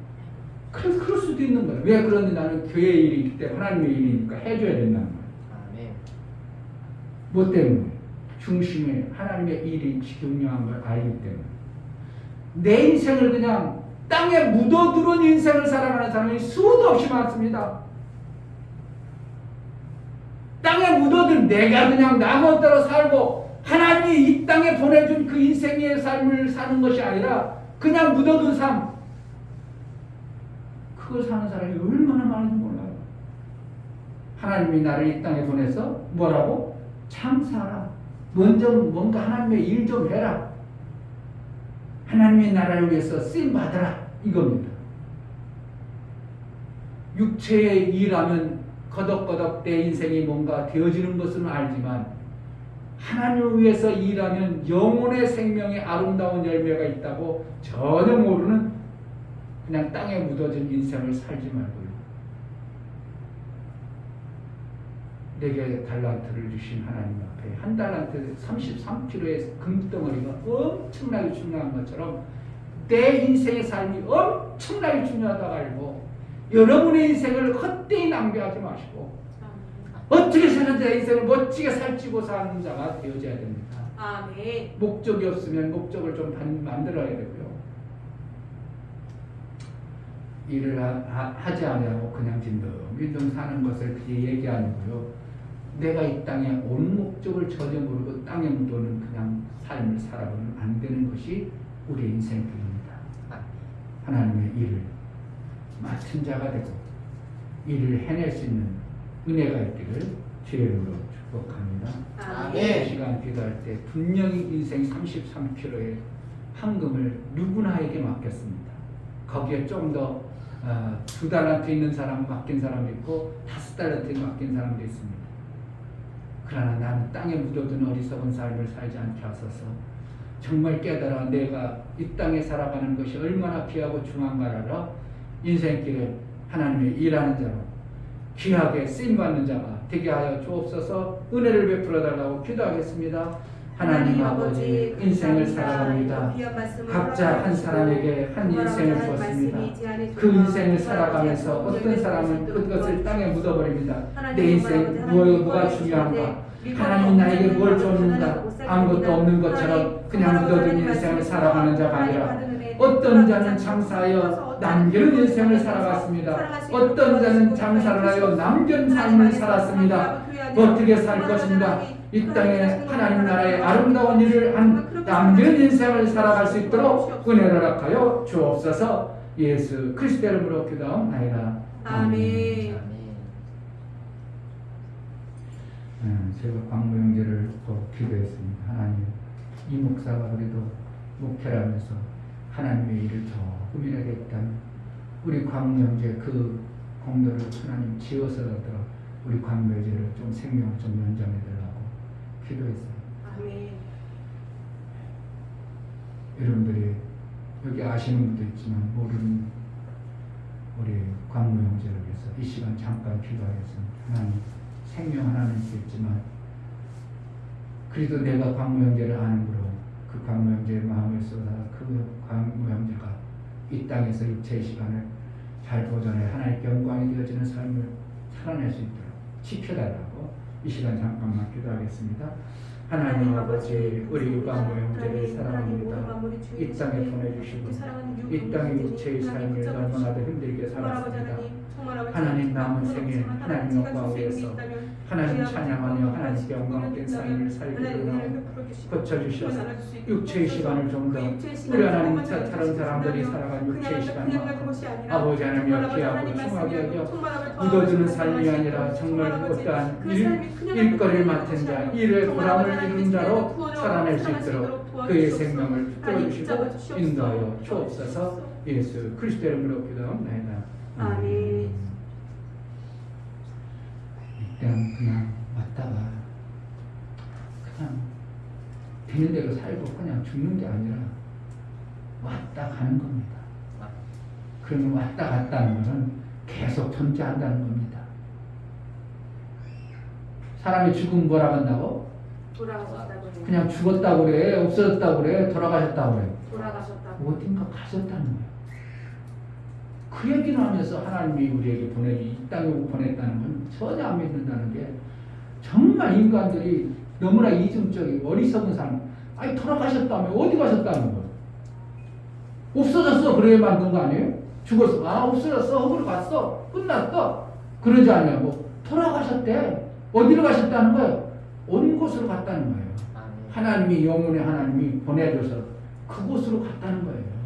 그래서 그럴 수도 있는 거야. 왜 그런지 나는 교회 일이 있기 때문에 하나님의 일이니까 해줘야 된다는 거야. 뭐 때문에? 중심에 하나님의 일이 중요한 걸 알기 때문에. 내 인생을 그냥 땅에 묻어두는 인생을 살아가는 사람이 수도 없이 많습니다. 땅에 묻어둔 내가 그냥 나 멋대로 살고 하나님이 이 땅에 보내준 그 인생의 삶을 사는 것이 아니라 그냥 묻어둔 삶, 그걸 사는 사람이 얼마나 많은지 몰라요. 하나님이 나를 이 땅에 보내서 뭐라고? 장사하라. 먼저 뭔가 하나님의 일 좀 해라. 하나님의 나라를 위해서 쓰임 받아라. 이겁니다. 육체의 일하면 거덕거덕 내 인생이 뭔가 되어지는 것은 알지만 하나님을 위해서 일하면 영혼의 생명에 아름다운 열매가 있다고 전혀 모르는 그냥 땅에 묻어진 인생을 살지 말고요. 내게 달란트를 주신 하나님 앞에 한 달란트 33kg의 금덩어리가 엄청나게 중요한 것처럼 내 인생의 삶이 엄청나게 중요하다고 알고 여러분의 인생을 헛되이 낭비하지 마시고 어떻게 해서든 내 인생을 멋지게 살찌고 사는 자가 되어져야 됩니다. 아멘. 목적이 없으면 목적을 좀 만들어야 되고요. 일을 하지 않으려고 그냥 빈둥빈둥 사는 것을 그게 얘기 아니고요. 내가 이 땅에 온 목적을 전혀 모르고 땅에 묻어는 그냥 삶을 살아보면 안 되는 것이 우리 인생길입니다. 하나님의 일을 맡은 자가 되고 일을 해낼 수 있는 은혜가 있기를 주의 이름으로 축복합니다. 아멘. 이 시간 기도할 때 분명히 인생 33kg의 황금을 누구나에게 맡겼습니다. 거기에 좀 더 2달란트 있는 사람 맡긴 사람도 있고 5달란트 맡긴 사람도 있습니다. 그러나 나는 땅에 묻어둔 어리석은 삶을 살지 않게 하소서. 정말 깨달아 내가 이 땅에 살아가는 것이 얼마나 귀하고 중요한가를 알아 인생길에 하나님의 일하는 자로 귀하게 쓰임받는 자가 되게 하여 주옵소서. 은혜를 베풀어 달라고 기도하겠습니다. 하나님 아버지, 인생을 살아갑니다. 각자 한 사람에게 한 인생을 주었습니다. 그 인생을 살아가면서 어떤 사람은 그것을 땅에 묻어버립니다. 내 인생 뭐가 중요한가? 하나님 나에게 뭘 줬는가? 아무것도 없는 것처럼 그냥 묻어둔 인생을 살아가는 자가 아니라 어떤 자는 장사하여 남겨는 인생을 살아갔습니다. 어떤 자는 장사를 하여 남겨는 삶을 살았습니다. 어떻게 살 것인가? 이 땅에 하나님 나라의 아름다운 일을 한 남은 인생을 살아갈 수 있도록 은혜를 허락하여 주옵소서. 예수 그리스도 이름으로 기도하옵나이다. 아멘. 제가 광무 형제를 또 기도했습니다. 하나님, 이 목사가 그래도 목회를 하면서 하나님의 일을 조금이라도 했다면 우리 광무 형제 그 공로를 하나님 지어서라도 우리 광무 형제를 좀 생명을 좀 연장해 달라고 기도했어요. 아멘. 여러분들이 여기 아시는 분도 있지만 모르는 우리 광무 형제를 위해서 이 시간 잠깐 기도하겠습니다. 하나님, 생명 하나는 있겠지만 그래도 내가 광무 형제를 아는으로 그 광무 형제의 마음을 쏟아 그 광무 형제가 이 땅에서 육체의 시간을 잘 보존해 하나님께 영광이 되어지는 삶을 살아낼 수 있도록 지켜달라고 이 시간 잠깐만 기도하겠습니다. 하나님 아버지, 우리 광무 형제를 사랑합니다. 이 땅에 보내주시고 이 땅의 육체의 삶을 너무나도 힘들게 살았습니다. 하나님 남은 생에 하나님 영광을 위해서 하나님 찬양하며 하나님께 영광된 삶을 살기로 고쳐주셔서 육체의 시간을 좀 더 우리 하나님 다른 사람들이 살아간 육체의 시간만큼 아버지 하나님 귀하고 충하게 여겨 묻어주는 삶이 아니라 정말 어떠한 일거리를 맡은 자, 일의 보람을 이룬 자로 살아낼 수 있도록 그의 생명을 붙들어주시고 인도하여 주옵소서. 예수 그리스도 이름으로 기도합니다. 아멘. 이때는 그냥 왔다가 그냥 되는 대로 살고 그냥 죽는 게 아니라 왔다 가는 겁니다. 그러면 왔다 갔다는 것은 계속 존재한다는 겁니다. 사람이 죽으면 뭐라 한다고? 돌아가셨다고 그래요. 그냥 죽었다고 그래, 없어졌다고 그래, 돌아가셨다고 그래. 돌아가셨다고. 어딘가 가셨다는 거예요. 그 얘기를 하면서 하나님이 우리에게 이 땅에 보냈다는 건 전혀 안 믿는다는 게 정말 인간들이 너무나 이중적이고 어리석은 사람. 아니 돌아가셨다며 어디 가셨다는 거예요. 없어졌어 그래야 만든 거 아니에요? 죽었어. 아 없어졌어. 허구로 갔어. 끝났어. 그러지 않냐고. 돌아가셨대. 어디로 가셨다는 거예요? 온 곳으로 갔다는 거예요. 하나님이 영혼의 하나님이 보내줘서 그곳으로 갔다는 거예요.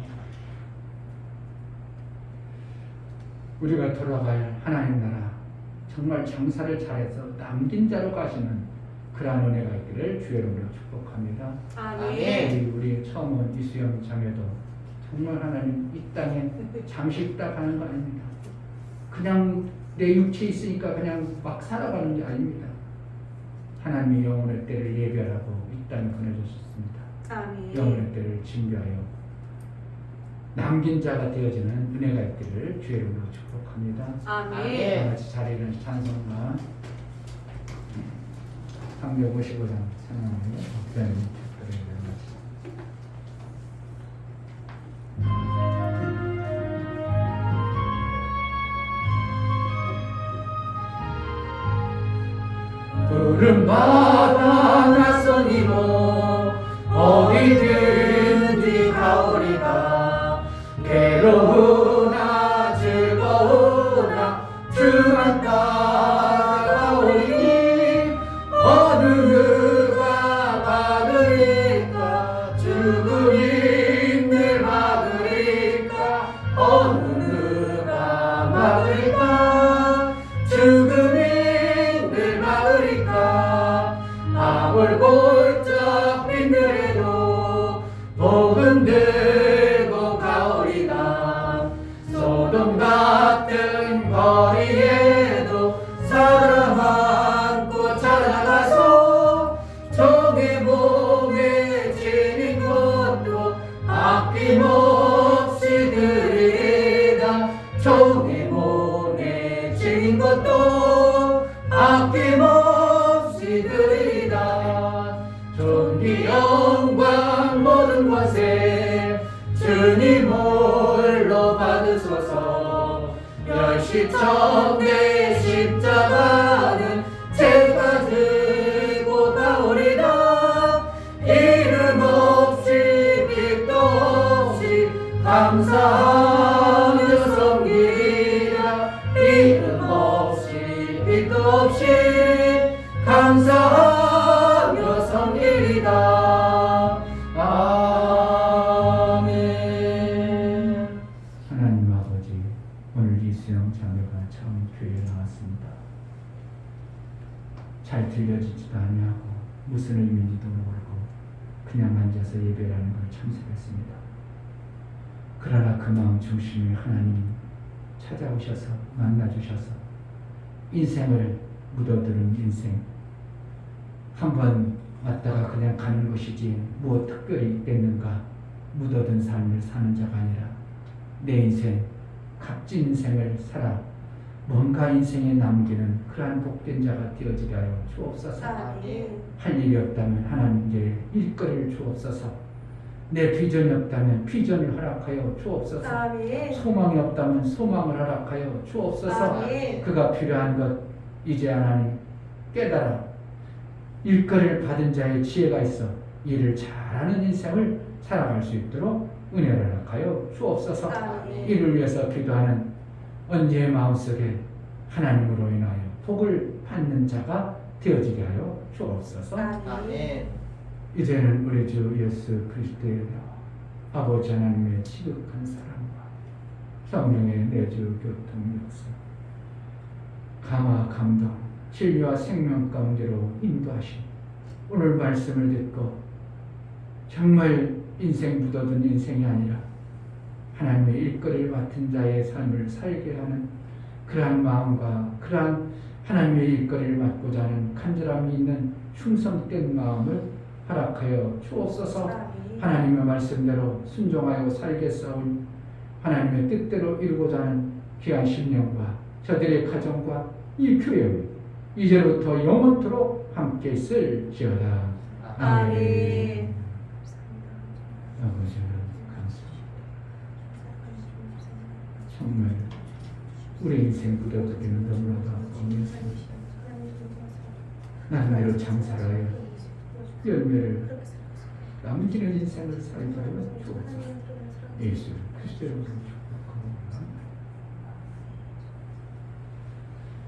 우리가 돌아갈 하나님 나라 정말 장사를 잘해서 남긴 자로 가시는 그러한 은혜가 있기를 주의 이름으로 축복합니다. 아멘. 우리 처음 온 이수영 자매도 정말 하나님 이 땅에 잠시 있다 가는 거 아닙니다. 그냥 내 육체 있으니까 그냥 막 살아가는 게 아닙니다. 하나님이 영혼의 때를 예배하라고 이 땅에 보내주셨습니다. 아멘. 영혼의 때를 준비하여 남긴 자가 되어지는 은혜가 있기를 주의 이름으로 축복합니다. 아멘. 다 같이 자리를 찬송가 355장 찬양하며 목사님 축도를 마칩니다. 푸른바다 낯선이모 어디든지 가오리다. 괴로우나 즐거우나 주만 따라오리니 어느 누가 막으리까. 죽음이 늘 막으리까. 어느 누가 막으리까. 죽음이 늘 막으리까. 아골골짝 빈들에도 복음 들고 가오리다. 소돔 같은 거리에도 사람 안고 찾아가서 종의 몸에 지닌 것도 아낌없이 드리리다. 종의 몸에 지닌 것도 아낌없이 드리리다. 존귀 영광 모든 것에 주님 홀로 받으소서. 멸시청대 십자가는 제가 들고 가오리다. 이름 없이 빛도 없이 감사하며 섬기리라. 이름 없이 빛도 없이 감사하며 그러나 그 마음 중심에 하나님 찾아오셔서 만나주셔서 인생을 묻어두는 인생, 한번 왔다가 그냥 가는 것이지 무엇 특별히 됐는가, 묻어둔 삶을 사는 자가 아니라 내 인생, 값진 인생을 살아 뭔가 인생에 남기는 그러한 복된 자가 되어지게 하여 주옵소서. 아멘. 할 일이 없다면 하나님께 일거리를 주옵소서. 내 비전이 없다면 비전을 허락하여 주옵소서. 아멘. 소망이 없다면 소망을 허락하여 주옵소서. 아멘. 그가 필요한 것 이제 하나님 깨달아 일거리를 받은 자의 지혜가 있어 일을 잘하는 인생을 살아갈 수 있도록 은혜를 허락하여 주옵소서. 아멘. 이를 위해서 기도하는 언제의 마음속에 하나님으로 인하여 복을 받는 자가 되어지게 하여 주옵소서. 아멘. 이제는 우리 주 예수 그리스도의 아버지 하나님의 지극한 사랑과 성령의 내주 교통 역사, 감화 감동, 진리와 생명 가운데로 인도하신 오늘 말씀을 듣고 정말 인생 묻어둔 인생이 아니라 하나님의 일거리를 맡은 자의 삶을 살게 하는 그러한 마음과 그러한 하나님의 일거리를 맡고자 하는 간절함이 있는 충성된 마음을 허락하여 주옵소서. 하나님의 말씀대로 순종하여 살겠사오니 하나님의 뜻대로 이루고자 하는 귀한 심령과 저들의 가정과 이 교회의 이제부터 영원토록 함께 있을지어다. 아멘. 아버지 감사합니다. 정말 우리 인생 묻어두기는 너무나도 아까운 인생, 나름대로 장사하여 열매를 남기는 인생을 살게 하여 주옵소서. 예수 그리스도의 이름으로 축복합니다.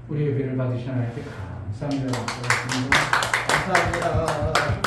우리 예배를 받으신 하나님께 감사합니다. 감사합니다.